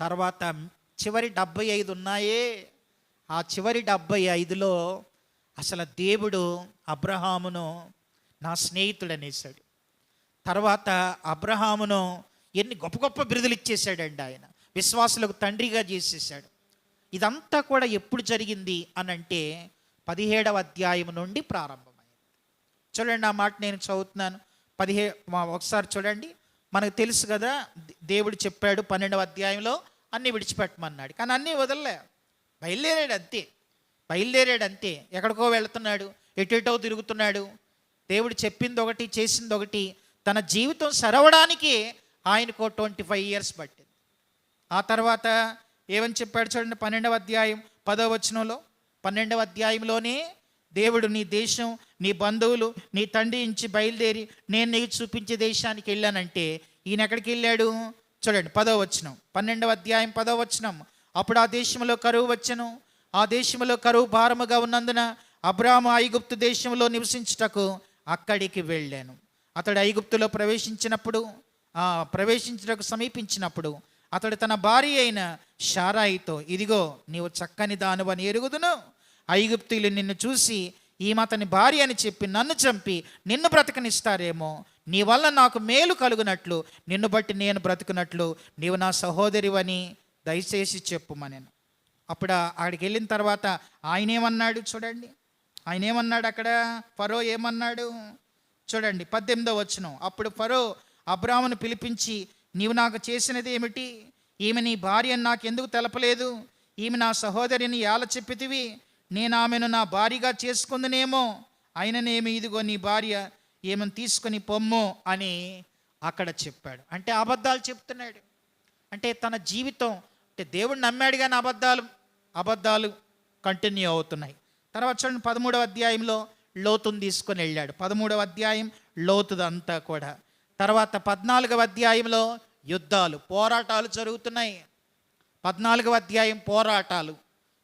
తర్వాత చివరి 75 ఉన్నాయే, ఆ చివరి 75లో అసలు దేవుడు అబ్రహామును నా స్నేహితుడు అనేసాడు. తర్వాత అబ్రహామును ఎన్ని గొప్ప గొప్ప బిరుదులు ఇచ్చేసాడండి ఆయన, విశ్వాసులకు తండ్రిగా చేసేసాడు. ఇదంతా కూడా ఎప్పుడు జరిగింది అని అంటే 17వ అధ్యాయం నుండి ప్రారంభమైంది. చూడండి, ఆ మాట నేను చదువుతున్నాను. ఒకసారి చూడండి. మనకు తెలుసు కదా, దేవుడు చెప్పాడు 12వ అధ్యాయంలో అన్నీ విడిచిపెట్టమన్నాడు. కానీ అన్నీ వదలలే, బయలుదేరాడు అంతే. ఎక్కడికో వెళుతున్నాడు, ఎటెటో తిరుగుతున్నాడు. దేవుడు చెప్పింది ఒకటి, చేసింది ఒకటి. తన జీవితం సరవడానికి ఆయనకు 25 ఇయర్స్ పట్టింది. ఆ తర్వాత ఏమని చెప్పాడు చూడండి, 12వ అధ్యాయం 10వ వచనంలో. 12వ అధ్యాయంలోనే దేవుడు నీ దేశం, నీ బంధువులు, నీ తండ్రి నుంచి బయలుదేరి నేను నీకు చూపించే దేశానికి వెళ్ళానంటే ఈయన ఎక్కడికి వెళ్ళాడు చూడండి. 10వ వచనం, 12వ అధ్యాయం 10వ వచనం. అప్పుడు ఆ దేశంలో కరువు వచ్చెను, ఆ దేశంలో కరువు భారముగా ఉన్నందున అబ్రాహాము ఐగుప్తు దేశంలో నివసించుటకు అక్కడికి వెళ్ళాను. అతడు ఐగుప్తులో ప్రవేశించుటకు సమీపించినప్పుడు అతడు తన భార్య అయిన శారాయితో, ఇదిగో నీవు చక్కని దానివని ఎరుగుదును, ఐగుప్తీయులు నిన్ను చూసి ఈమె అతని భార్య అని చెప్పి నన్ను చంపి నిన్ను బ్రతకనిస్తారేమో. నీ వల్ల నాకు మేలు కలుగునట్లు, నిన్ను బట్టి నేను బ్రతుకున్నట్లు నీవు నా సహోదరివని దయచేసి చెప్పుమనెను. అప్పుడు అక్కడికి వెళ్ళిన తర్వాత ఆయన ఏమన్నాడు చూడండి. ఆయన ఏమన్నాడు అక్కడ, ఫరో ఏమన్నాడు చూడండి. 18వ వచనం. అప్పుడు ఫరో అబ్రామును పిలిపించి, నీవు నాకు చేసినది ఏమిటి? ఈమె నీ భార్య అని నాకు ఎందుకు తెలపలేదు? ఈమె నా సహోదరిని ఎలా చెప్పితివి? నేను ఆమెను నా భార్యగా చేసుకుందనేమో. అయిననేమి, ఇదిగో నీ భార్య, ఏమని తీసుకొని పొమ్ము అని అక్కడ చెప్పాడు. అంటే అబద్ధాలు చెప్తున్నాడు. అంటే తన జీవితం, అంటే దేవుడు నమ్మాడు కానీ అబద్ధాలు కంటిన్యూ అవుతున్నాయి. తర్వాత చూడండి 13వ అధ్యాయంలో లోతును తీసుకొని వెళ్ళాడు. 13వ అధ్యాయం లోతుదంతా కూడా. తర్వాత 14వ అధ్యాయంలో యుద్ధాలు, పోరాటాలు జరుగుతున్నాయి. 14వ అధ్యాయం పోరాటాలు,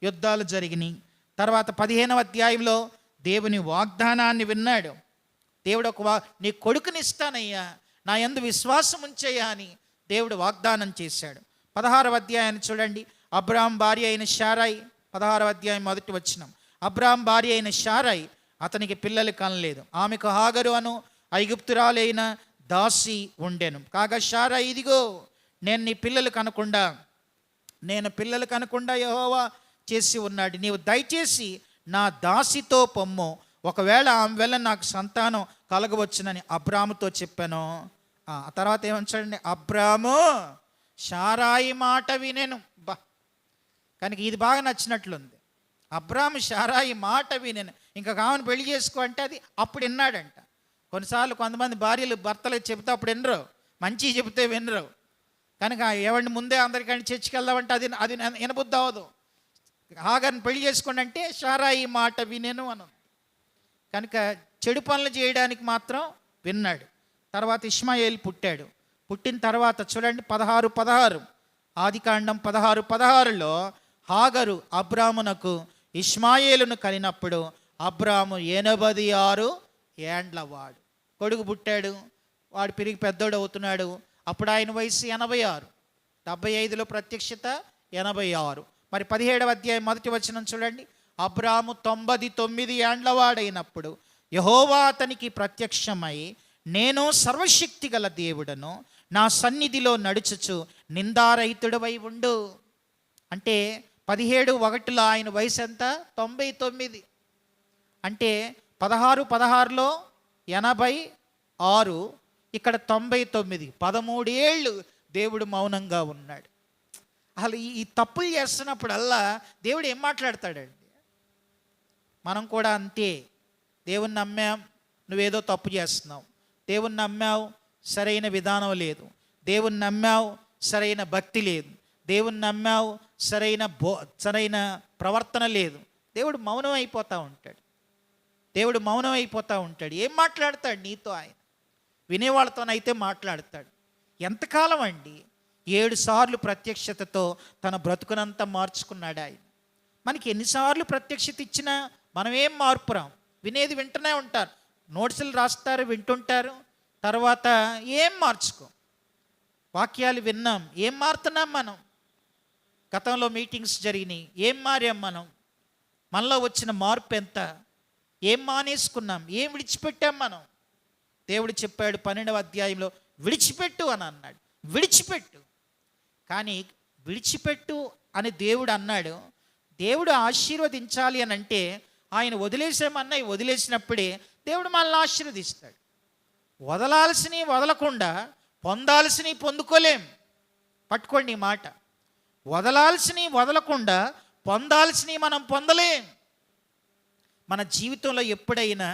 యుద్ధాలు జరిగినాయి. తర్వాత 15వ అధ్యాయంలో దేవుని వాగ్దానాన్ని విన్నాడు. దేవుడు నీ కొడుకుని ఇస్తానయ్యా, నా యందు విశ్వాసం ఉంచయ్యా అని దేవుడు వాగ్దానం చేశాడు. 16వ అధ్యాయాన్ని చూడండి. అబ్రాహాం భార్య అయిన శారాయి, 16వ అధ్యాయం 1వ వచనం. అబ్రాహాం భార్య అయిన శారాయి అతనికి పిల్లలు కనలేదు. ఆమెకు హాగరు అను ఐగుప్తురాలైన దాసి ఉండెను. కాగా శారాయి, ఇదిగో నేను పిల్లలు కనకుండా యెహోవా చేసి ఉన్నాడు. నీవు దయచేసి నా దాసితో పొమ్ము, ఒకవేళ ఆమె వల్ల నాకు సంతానం కలగవచ్చునని అబ్రాముతో చెప్పాను. ఆ తర్వాత ఏమంటాడండి, అబ్రాము శారాయి మాట వినెను. కనుక ఇది బాగా నచ్చినట్లుంది. అబ్రాము శారాయి మాట వినెను, ఇంకా కామని పెళ్లి చేసుకో అంటే అది అప్పుడు విన్నాడంట. కొన్నిసార్లు కొంతమంది భార్యలు భర్తలకు చెబితే అప్పుడు వినరు, మంచి చెబితే వినరు. కనుక ఎవరిని ముందే అందరికంటే చర్చికి వెళ్దామంటే అది వినబుద్ధి అవ్వదు. హాగర్ని పెళ్లి చేసుకోండి అంటే శారాయి మాట వినెను అను. కనుక చెడు పనులు చేయడానికి మాత్రం విన్నాడు. తర్వాత ఇష్మాయేలు పుట్టాడు. పుట్టిన తర్వాత చూడండి 16:16 ఆదికాండం 16:16లో హాగరు అబ్రామునకు ఇష్మాయేలును కనినప్పుడు అబ్రాము 86 ఏండ్లవాడు. కొడుకు పుట్టాడు, వాడు పెరిగి పెద్దోడు అవుతున్నాడు. అప్పుడు ఆయన వయసు 86. 75లో ప్రత్యక్షత 86. మరి 17వ అధ్యాయం 1వ వచనం చూడండి. అబ్రాము 99 ఏండ్లవాడైనప్పుడు యెహోవా అతనికి ప్రత్యక్షమై, నేను సర్వశక్తి గల దేవుడను, నా సన్నిధిలో నడుచుచు నిందారహితుడవై ఉండు. అంటే 17:1లో ఆయన వయసు ఎంత? 99. అంటే 16:16లో 86, ఇక్కడ 99, 13 ఏళ్ళు దేవుడు మౌనంగా ఉన్నాడు. అసలు ఈ తప్పులు చేస్తున్నప్పుడల్లా దేవుడు ఏం మాట్లాడతాడండి? మనం కూడా అంతే. దేవుణ్ణి నమ్మాం, నువ్వేదో తప్పు చేస్తున్నావు. దేవుణ్ణి నమ్మావు, సరైన విధానం లేదు. దేవుణ్ణి నమ్మావు, సరైన భక్తి లేదు. దేవుణ్ణి నమ్మావు, సరైన ప్రవర్తన లేదు. దేవుడు మౌనం అయిపోతూ ఉంటాడు. ఏం మాట్లాడతాడు నీతో? ఆయన వినేవాళ్ళతోనైతే మాట్లాడతాడు. ఎంతకాలం అండి? 7 సార్లు ప్రత్యక్షతతో తన బ్రతుకునంతా మార్చుకున్నాడు ఆయన. మనకి ఎన్నిసార్లు ప్రత్యక్షత ఇచ్చినా మనం ఏం మార్పురాం. వినేది వింటూనే ఉంటారు, నోట్సులు రాస్తారు, వింటుంటారు, తర్వాత ఏం మార్చుకో. వాక్యాలు విన్నాం, ఏం మారుతున్నాం మనం? గతంలో మీటింగ్స్ జరిగినాయి, ఏం మారాం మనం? మనలో వచ్చిన మార్పు ఎంత? ఏం మానేసుకున్నాం? ఏం విడిచిపెట్టాం మనం? దేవుడు చెప్పాడు 12వ అధ్యాయంలో, విడిచిపెట్టు అని అన్నాడు. విడిచిపెట్టు. కానీ విడిచిపెట్టు అని దేవుడు అన్నాడు. దేవుడు ఆశీర్వదించాలి అని అంటే ఆయన వదిలేసామన్నా వదిలేసినప్పుడే దేవుడు మనల్ని ఆశీర్వదిస్తాడు. వదలాల్సినవి వదలకుండా పొందాల్సినవి పొందుకోలేం. పట్టుకోండి ఈ మాట. వదలాల్సినవి వదలకుండా పొందాల్సినవి మనం పొందలేం. మన జీవితంలో ఎప్పుడైనా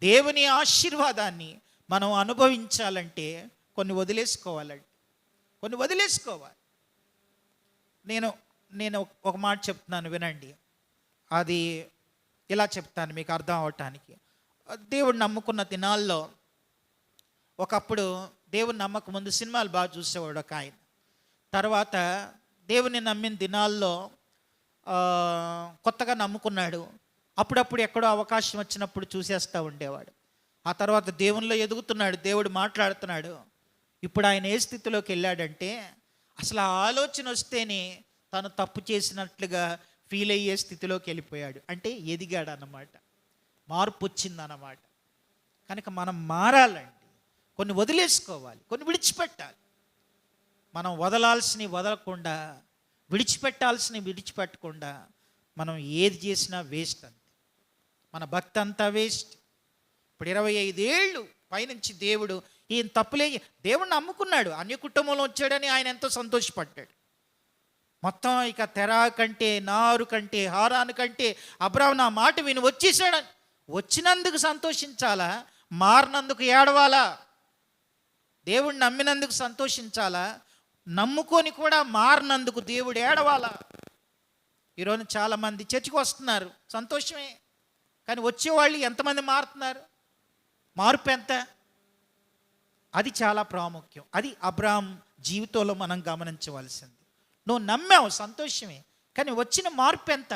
దేవుని ఆశీర్వాదాన్ని మనం అనుభవించాలంటే కొన్ని వదిలేసుకోవాలి. నేను ఒక మాట చెప్తున్నాను, వినండి. అది ఇలా చెప్తాను మీకు అర్థం అవటానికి. దేవుడు నమ్ముకున్న దినాల్లో, ఒకప్పుడు దేవుని నమ్మక ముందు సినిమాలు బాగా చూసేవాడు ఒక ఆయన. తర్వాత దేవుని నమ్మిన దినాల్లో కొత్తగా నమ్ముకున్నాడు. అప్పుడప్పుడు ఎక్కడో అవకాశం వచ్చినప్పుడు చూసేస్తూ ఉండేవాడు. ఆ తర్వాత దేవునిలో ఎదుగుతున్నాడు, దేవుడు మాట్లాడుతున్నాడు. ఇప్పుడు ఆయన ఏ స్థితిలోకి వెళ్ళాడంటే, అసలు ఆ ఆలోచన వస్తేనే తను తప్పు చేసినట్లుగా ఫీల్ అయ్యే స్థితిలోకి వెళ్ళిపోయాడు. అంటే ఎదిగాడు అన్నమాట, మార్పు వచ్చిందన్నమాట. కనుక మనం మారాలండి. కొన్ని వదిలేసుకోవాలి, కొన్ని విడిచిపెట్టాలి. మనం వదలాల్సినవి వదలకుండా, విడిచిపెట్టాల్సినవి విడిచిపెట్టకుండా మనం ఏది చేసినా వేస్ట్ అంతే. మన భక్తి అంతా వేస్ట్. ఇప్పుడు 25 ఏళ్ళు పైనుంచి దేవుడు ఈయన తప్పులే, దేవుడిని నమ్ముకున్నాడు, అన్య కుటుంబంలో వచ్చాడని ఆయన ఎంతో సంతోషపడ్డాడు. మొత్తం ఇక తెరా కంటే, నారు కంటే, హారాను కంటే అబ్రాము నా మాట విని వచ్చేసాడని, వచ్చినందుకు సంతోషించాలా, మారినందుకు ఏడవాలా? దేవుడిని నమ్మినందుకు సంతోషించాలా, నమ్ముకొని కూడా మారినందుకు దేవుడు ఏడవాలా? ఈరోజు చాలామంది చర్చికి వస్తున్నారు, సంతోషమే, కానీ వచ్చేవాళ్ళు ఎంతమంది మారుతున్నారు? మార్పు ఎంత? అది చాలా ప్రాముఖ్యం. అది అబ్రాహాం జీవితంలో మనం గమనించవలసింది. నువ్వు నమ్మావు, సంతోషమే, కానీ వచ్చిన మార్పు ఎంత?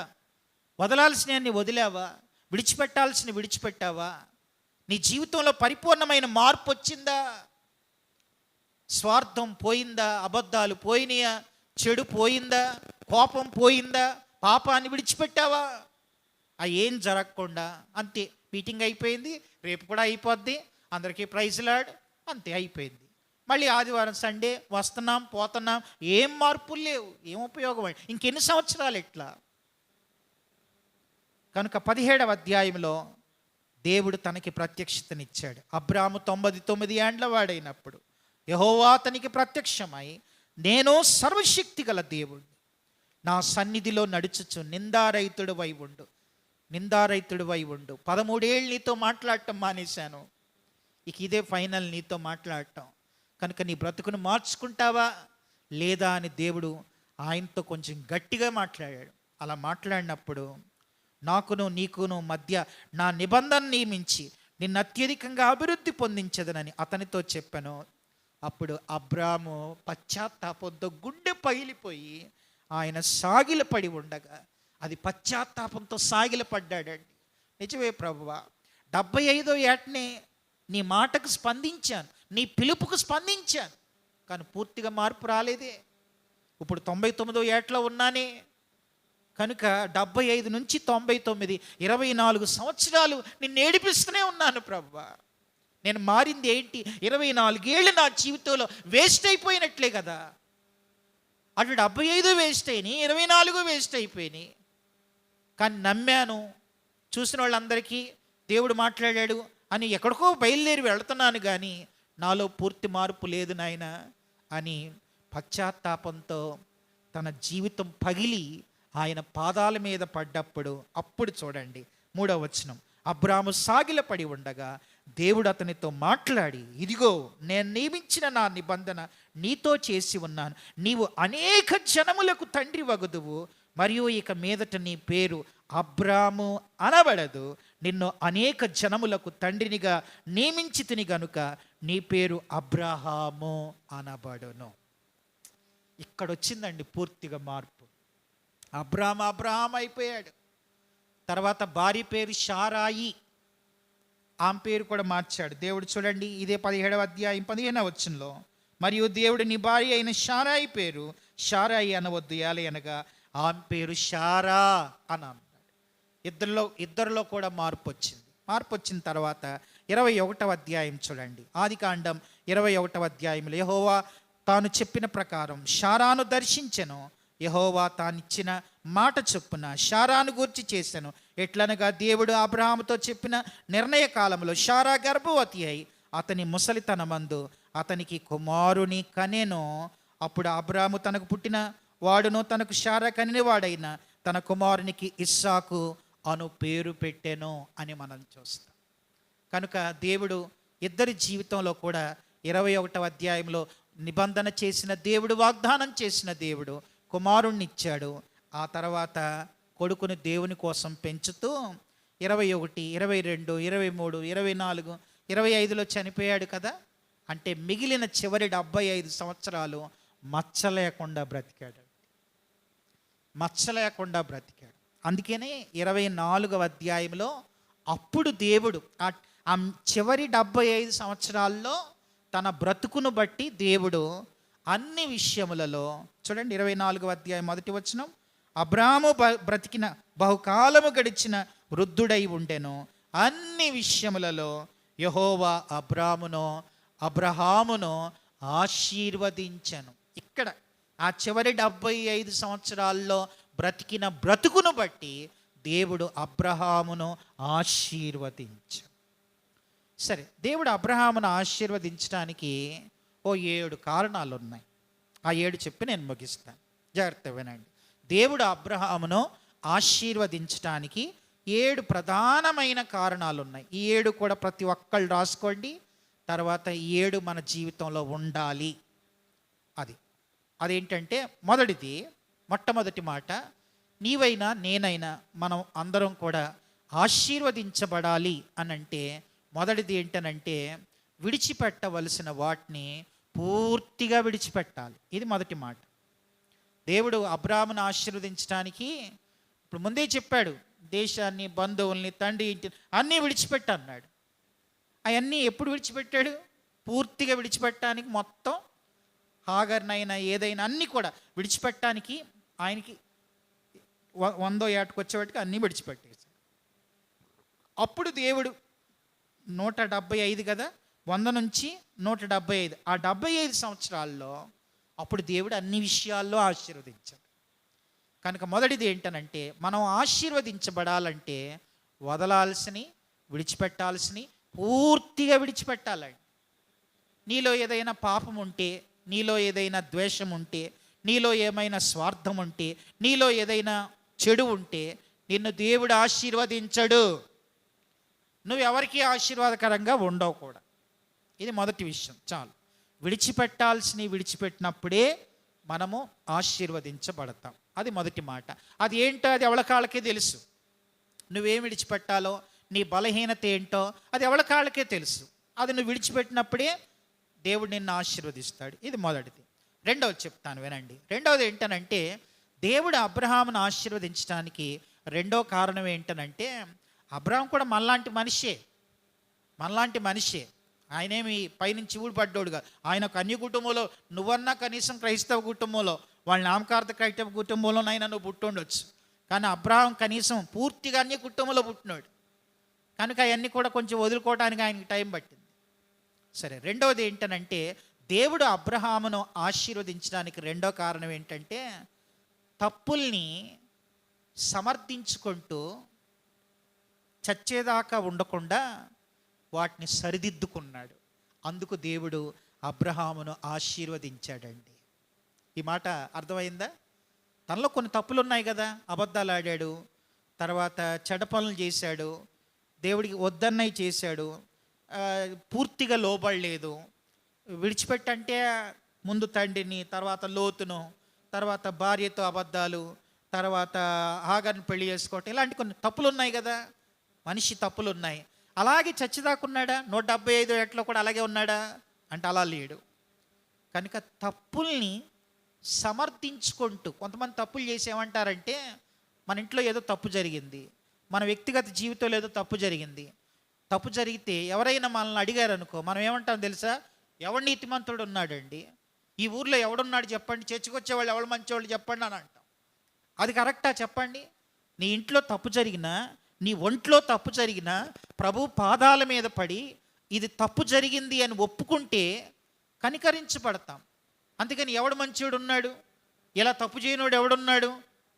వదలాల్సినవన్నీ వదిలావా? విడిచిపెట్టాల్సిన విడిచిపెట్టావా? నీ జీవితంలో పరిపూర్ణమైన మార్పు వచ్చిందా? స్వార్థం పోయిందా? అబద్ధాలు పోయినాయా? చెడు పోయిందా? కోపం పోయిందా? పాపాన్ని విడిచిపెట్టావా? ఏం జరగకుండా అంతే, మీటింగ్ అయిపోయింది, రేపు కూడా అయిపోద్ది, అందరికీ ప్రైజ్ లార్డ్, అంతే అయిపోయింది. మళ్ళీ ఆదివారం సండే వస్తున్నాం పోతున్నాం, ఏం మార్పులు లేవు, ఏం ఉపయోగం? ఇంకెన్ని సంవత్సరాలు ఎట్లా? కనుక 17వ అధ్యాయంలో దేవుడు తనకి ప్రత్యక్షతనిచ్చాడు. అబ్రాము 99 ఏండ్ల వాడైనప్పుడు యెహోవా అతనికి ప్రత్యక్షమై, నేను సర్వశక్తి గల దేవుడు, నా సన్నిధిలో నడుచుచు నిందారహితుడివై ఉండు, నిందారహితుడివై ఉండు. 13 ఏళ్ళు నీతో మాట్లాడటం మానేశాను, ఇక ఇదే ఫైనల్ నీతో మాట్లాడటం. కనుక నీ బ్రతుకును మార్చుకుంటావా లేదా అని దేవుడు ఆయనతో కొంచెం గట్టిగా మాట్లాడాడు. అలా మాట్లాడినప్పుడు నాకును నీకును మధ్య నా నిబంధన నియమించి నిన్ను అత్యధికంగా అభివృద్ధి పొందించదనని అతనితో చెప్పాను. అప్పుడు అబ్రాము పశ్చాత్తాపంతో గుండె పగిలిపోయి ఆయన సాగిలపడి ఉండగా, అది పశ్చాత్తాపంతో సాగిలపడ్డాడండి. నిజమే ప్రభువా, 75వ ఏటనే నీ మాటకు స్పందించాను, నీ పిలుపుకు స్పందించాను, కానీ పూర్తిగా మార్పు రాలేదే. ఇప్పుడు 99వ ఏటలో ఉన్నానే. కనుక 75 నుంచి 99, 24 సంవత్సరాలు నిన్ను ఏడిపిస్తూనే ఉన్నాను ప్రభువా. నేను మారింది ఏంటి? 24 ఏళ్ళు నా జీవితంలో వేస్ట్ అయిపోయినట్లే కదా. అటు 75 వేస్ట్ అయినాయి, 24 వేస్ట్ అయిపోయినాయి. కానీ నమ్మాను, చూసిన వాళ్ళందరికీ దేవుడు మాట్లాడాడు అని ఎక్కడికో బయలుదేరి వెళుతున్నాను, కానీ నాలో పూర్తి మార్పు లేదు నాయన అని పశ్చాత్తాపంతో తన జీవితం పగిలి ఆయన పాదాల మీద పడ్డప్పుడు, అప్పుడు చూడండి 3వ వచనం, అబ్రాము సాగిలపడి ఉండగా దేవుడు అతనితో మాట్లాడి, ఇదిగో నేను నియమించిన నా నిబంధన నీతో చేసి ఉన్నాను, నీవు అనేక జనములకు తండ్రి వగుదువు, మరియు ఇక మీదట నీ పేరు అబ్రాము అనబడదు, నిన్ను అనేక జనములకు తండ్రినిగా నియమించితిని గనుక నీ పేరు అబ్రహాము అనబడును. ఇక్కడ వచ్చిందండి పూర్తిగా మార్పు. అబ్రాహాం అయిపోయాడు. తర్వాత భార్య పేరు షారాయి, ఆమె పేరు కూడా మార్చాడు దేవుడు. చూడండి ఇదే 17వ అధ్యాయం 15వ వచనంలో, మరియు దేవుడు నీ భార్య అయిన షారాయి పేరు షారాయి అనవద్దు, అనగా ఆమె పేరు షారా అని అన్నాడు. ఇద్దరిలో కూడా మార్పు వచ్చింది. మార్పు వచ్చిన తర్వాత 21వ అధ్యాయం చూడండి, ఆదికాండం 21వ అధ్యాయంలో యెహోవా తాను చెప్పిన ప్రకారం షారాను దర్శించెను. యెహోవా తానిచ్చిన మాట చొప్పున షారాను గూర్చి చేశాను. ఎట్లనగా దేవుడు అబ్రహాముతో చెప్పిన నిర్ణయ కాలంలో షారా గర్భవతి అయి అతని ముసలితనమందు అతనికి కుమారుని కనెను. అప్పుడు అబ్రహాము తనకు పుట్టిన వాడును తనకు షారా కనిన వాడైన తన కుమారునికి ఇస్సాకు అను పేరు పెట్టెను అని మనం చూస్తాం. కనుక దేవుడు ఇద్దరి జీవితంలో కూడా 21వ అధ్యాయంలో నిబంధన చేసిన దేవుడు, వాగ్దానం చేసిన దేవుడు కుమారుణ్ణి ఇచ్చాడు. ఆ తర్వాత కొడుకుని దేవుని కోసం పెంచుతూ 21, 22, 23, 24, 25లో చనిపోయాడు కదా. అంటే మిగిలిన చివరి 75 సంవత్సరాలు మచ్చ లేకుండా బ్రతికాడు. అందుకనే 24వ అధ్యాయంలో అప్పుడు దేవుడు ఆ చివరి 75 సంవత్సరాల్లో తన బ్రతుకును బట్టి దేవుడు అన్ని విషయములలో, చూడండి 24వ అధ్యాయం 1వ వచనం, అబ్రాము బ్రతికిన బహుకాలము గడిచిన వృద్ధుడై ఉండెను. అన్ని విషయములలో యెహోవా అబ్రహామును ఆశీర్వదించెను. ఇక్కడ ఆ చివరి 75 సంవత్సరాల్లో బ్రతికిన బ్రతుకును బట్టి దేవుడు అబ్రహామును ఆశీర్వదించాడు. సరే, దేవుడు అబ్రహామును ఆశీర్వదించడానికి 7 కారణాలు ఉన్నాయి. ఆ 7 చెప్పి నేను ముగిస్తాను, జాగ్రత్త వినండి. దేవుడు అబ్రహామును ఆశీర్వదించడానికి 7 ప్రధానమైన కారణాలు ఉన్నాయి. ఈ 7 కూడా ప్రతి ఒక్కళ్ళు రాసుకోండి. తర్వాత ఈ 7 మన జీవితంలో ఉండాలి. అదేంటంటే, మొట్టమొదటి మాట, నీవైనా నేనైనా మనం అందరం కూడా ఆశీర్వదించబడాలి అనంటే మొదటిది ఏంటనంటే విడిచిపెట్టవలసిన వాటిని పూర్తిగా విడిచిపెట్టాలి. ఇది మొదటి మాట. దేవుడు అబ్రాహామును ఆశీర్వదించడానికి ఇప్పుడు ముందే చెప్పాడు, దేశాన్ని, బంధువుల్ని, తండ్రి ఇంటిని అన్నీ విడిచిపెట్టు అన్నాడు. అవన్నీ ఎప్పుడు విడిచిపెట్టాడు? పూర్తిగా విడిచిపెట్టడానికి, మొత్తం హాగర్నైనా ఏదైనా అన్నీ కూడా విడిచిపెట్టడానికి ఆయనకి 100 ఏటకు వచ్చేవాటికి అన్నీ విడిచిపెట్టేశాడు. అప్పుడు దేవుడు 175 కదా, 100 నుంచి 175, ఆ 75 సంవత్సరాల్లో అప్పుడు దేవుడు అన్ని విషయాల్లో ఆశీర్వదించాడు. కనుక మొదటిది ఏంటనంటే, మనం ఆశీర్వదించబడాలంటే వదలాల్సిని, విడిచిపెట్టాల్సిని పూర్తిగా విడిచిపెట్టాలండి. నీలో ఏదైనా పాపం ఉంటే, నీలో ఏదైనా ద్వేషం ఉంటే, నీలో ఏమైనా స్వార్థం ఉంటే, నీలో ఏదైనా చెడు ఉంటే నిన్ను దేవుడు ఆశీర్వదించడు. నువ్వు ఎవరికి ఆశీర్వాదకరంగా ఉండవు కూడా. ఇది మొదటి విషయం. చాలు, విడిచిపెట్టినప్పుడే మనము ఆశీర్వదించబడతాం. అది మొదటి మాట. అది ఏంటో అది ఎవరి కాళ్ళకే తెలుసు. నువ్వేం విడిచిపెట్టాలో, నీ బలహీనత ఏంటో అది ఎవరి కాళ్ళకే తెలుసు. అది నువ్వు విడిచిపెట్టినప్పుడే దేవుడు నిన్ను ఆశీర్వదిస్తాడు. ఇది మొదటిది. రెండవది చెప్తాను వినండి. రెండవది ఏంటనంటే, దేవుడు అబ్రహామును ఆశీర్వదించడానికి రెండో కారణం ఏంటనంటే, అబ్రహాం కూడా మనలాంటి మనిషే. ఆయనేమి పైనుంచి ఊడిపడ్డాడు కాదు. ఆయన కన్య కుటుంబంలో, నువ్వన్నా కనీసం క్రైస్తవ కుటుంబంలో, వాళ్ళ నామకార్థ క్రైస్తవ కుటుంబంలోనైనా నువ్వు పుట్టుండొచ్చు. కానీ అబ్రహాం కనీసం పూర్తిగా అన్య కుటుంబంలో పుట్టినాడు. కనుక అవన్నీ కూడా కొంచెం వదులుకోవడానికి ఆయనకి టైం పట్టింది. సరే, రెండవది ఏంటనంటే, దేవుడు అబ్రహామును ఆశీర్వదించడానికి రెండో కారణం ఏంటంటే, తప్పుల్ని సమర్థించుకుంటూ చచ్చేదాకా ఉండకుండా వాటిని సరిదిద్దుకున్నాడు. అందుకు దేవుడు అబ్రహామును ఆశీర్వదించాడండి. ఈ మాట అర్థమైందా? తనలో కొన్ని తప్పులు ఉన్నాయి కదా, అబద్ధాలు ఆడాడు, తర్వాత చెడ్డ పనులు చేశాడు, దేవుడికి వద్దన్నవి చేశాడు, పూర్తిగా లోబడలేదు. విడిచిపెట్టంటే ముందు తండ్రిని, తర్వాత లోతును, తర్వాత భార్యతో అబద్ధాలు, తర్వాత హాగర్ని పెళ్లి చేసుకోవటం, ఇలాంటి కొన్ని తప్పులు ఉన్నాయి కదా, మనిషి తప్పులు ఉన్నాయి. అలాగే చచ్చిదాకున్నాడా? 175 ఏట్లో కూడా అలాగే ఉన్నాడా అంటే అలా లేడు. కనుక తప్పుల్ని సమర్థించుకుంటూ, కొంతమంది తప్పులు చేసి ఏమంటారంటే, మన ఇంట్లో ఏదో తప్పు జరిగింది, మన వ్యక్తిగత జీవితంలో ఏదో తప్పు జరిగింది, తప్పు జరిగితే ఎవరైనా మనల్ని అడిగారు అనుకో, మనం ఏమంటాం తెలుసా? ఎవడు నీతిమంతుడు ఉన్నాడండి, ఈ ఊర్లో ఎవడున్నాడు చెప్పండి, చర్చకొచ్చేవాళ్ళు ఎవరు మంచివాళ్ళు చెప్పండి అని అంటాం. అది కరెక్టా చెప్పండి? నీ ఇంట్లో తప్పు జరిగినా, నీ ఒంట్లో తప్పు జరిగినా ప్రభు పాదాల మీద పడి ఇది తప్పు జరిగింది అని ఒప్పుకుంటే కనికరించబడతాం. అందుకని ఎవడు మంచివాడు ఉన్నాడు, ఇలా తప్పు చేయనోడు ఎవడున్నాడు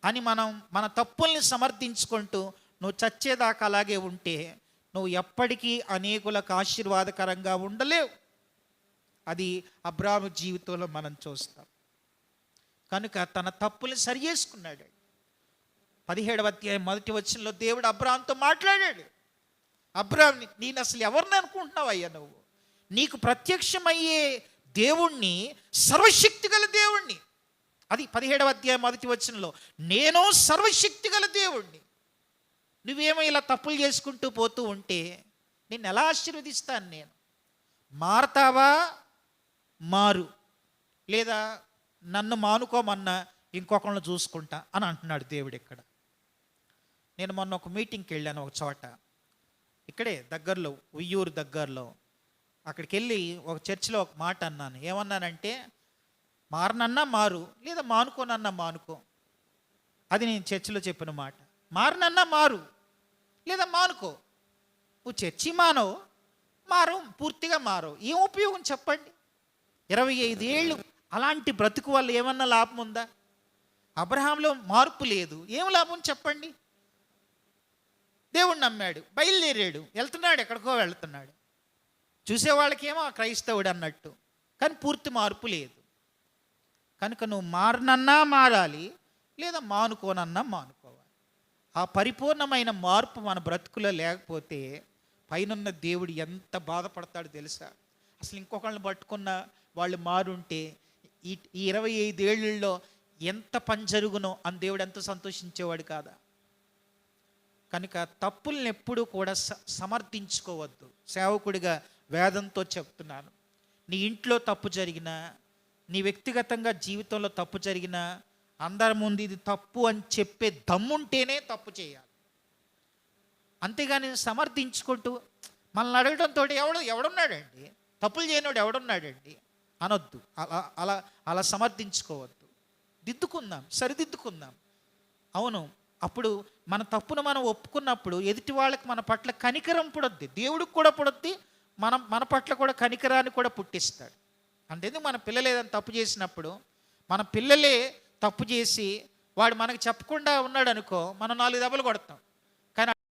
అని మనం మన తప్పుల్ని సమర్థించుకుంటూ నువ్వు చచ్చేదాకా అలాగే ఉంటే నువ్వు ఎప్పటికీ అనేకులకు ఆశీర్వాదకరంగా ఉండలేవు. అది అబ్రాహాము జీవితంలో మనం చూస్తాం. కనుక తన తప్పుల్ని సరి చేసుకున్నాడు. 17వ అధ్యాయం 1వ వచనంలో దేవుడు అబ్రాహాముతో మాట్లాడాడు. అబ్రాహాం, నేను అసలు ఎవరిని అనుకుంటున్నావు అయ్యా, నువ్వు నీకు ప్రత్యక్షమయ్యే దేవుణ్ణి, సర్వశక్తి గల దేవుణ్ణి. అది 17వ అధ్యాయం 1వ వచనంలో, నేను సర్వశక్తి గల దేవుణ్ణి. నువ్వేమో ఇలా తప్పులు చేసుకుంటూ పోతూ ఉంటే నిన్ను ఎలా ఆశీర్వదిస్తాను నేను? మారతావా? మారు, లేదా నన్ను మానుకోమన్నా ఇంకొకళ్ళని చూసుకుంటా అని అంటున్నాడు దేవుడు ఇక్కడ. నేను మొన్న ఒక మీటింగ్కి వెళ్ళాను ఒక చోట, ఇక్కడే దగ్గరలో, ఉయ్యూరు దగ్గరలో. అక్కడికి వెళ్ళి ఒక చర్చిలో ఒక మాట అన్నాను. ఏమన్నానంటే, మారనన్నా మారు, లేదా మానుకోనన్నా మానుకో. అది నేను చర్చిలో చెప్పిన మాట. మారనన్నా మారు, లేదా మానుకో. నువ్వు చర్చి మానవు, పూర్తిగా మారవు, ఏం ఉపయోగం చెప్పండి? 25 ఏళ్ళు అలాంటి బ్రతుకు వల్ల ఏమన్నా లాభం ఉందా? అబ్రహాంలో మార్పు లేదు, ఏం లాభం చెప్పండి? దేవుడు నమ్మాడు, బయలుదేరాడు, వెళ్తున్నాడు, ఎక్కడికో వెళ్తున్నాడు. చూసేవాళ్ళకేమో క్రైస్తవుడు అన్నట్టు, కానీ పూర్తి మార్పు లేదు. కనుక నువ్వు మారనన్నా మారాలి, లేదా మానుకోనన్నా మానుకోవాలి. ఆ పరిపూర్ణమైన మార్పు మన బ్రతుకులో లేకపోతే పైనున్న దేవుడు ఎంత బాధపడతాడో తెలుసా? అసలు ఇంకొకళ్ళని పట్టుకున్న వాళ్ళు మారుంటే ఈ 25 ఏళ్ళల్లో ఎంత పని జరుగునో అని దేవుడు ఎంత సంతోషించేవాడు కాదా? కనుక తప్పుల్ని ఎప్పుడూ కూడా సమర్థించుకోవద్దు. సేవకుడిగా వేదంతో చెప్తున్నాను. నీ ఇంట్లో తప్పు జరిగినా, నీ వ్యక్తిగతంగా జీవితంలో తప్పు జరిగినా, అందరి ముందు ఇది తప్పు అని చెప్పే దమ్ముంటేనే తప్పు చేయాలి. అంతేగాని సమర్థించుకుంటూ మనల్ని అడగడంతో ఎవడున్నాడండి, తప్పులు చేయనోడు ఎవడున్నాడండి అనొద్దు. అలా సమర్థించుకోవద్దు. దిద్దుకుందాం, సరిదిద్దుకుందాం. అవును, అప్పుడు మన తప్పును మనం ఒప్పుకున్నప్పుడు ఎదుటి వాళ్ళకి మన పట్ల కనికరం పుడద్ది, దేవుడికి కూడా పుడద్ది, మన పట్ల కూడా కనికరాన్ని కూడా పుట్టిస్తాడు. అంతేందుకు మన పిల్లలు ఏదైనా తప్పు చేసినప్పుడు, మన పిల్లలే తప్పు చేసి వాడు మనకు చెప్పకుండా ఉన్నాడు అనుకో, మనం 4 దెబ్బలు కొడతాం.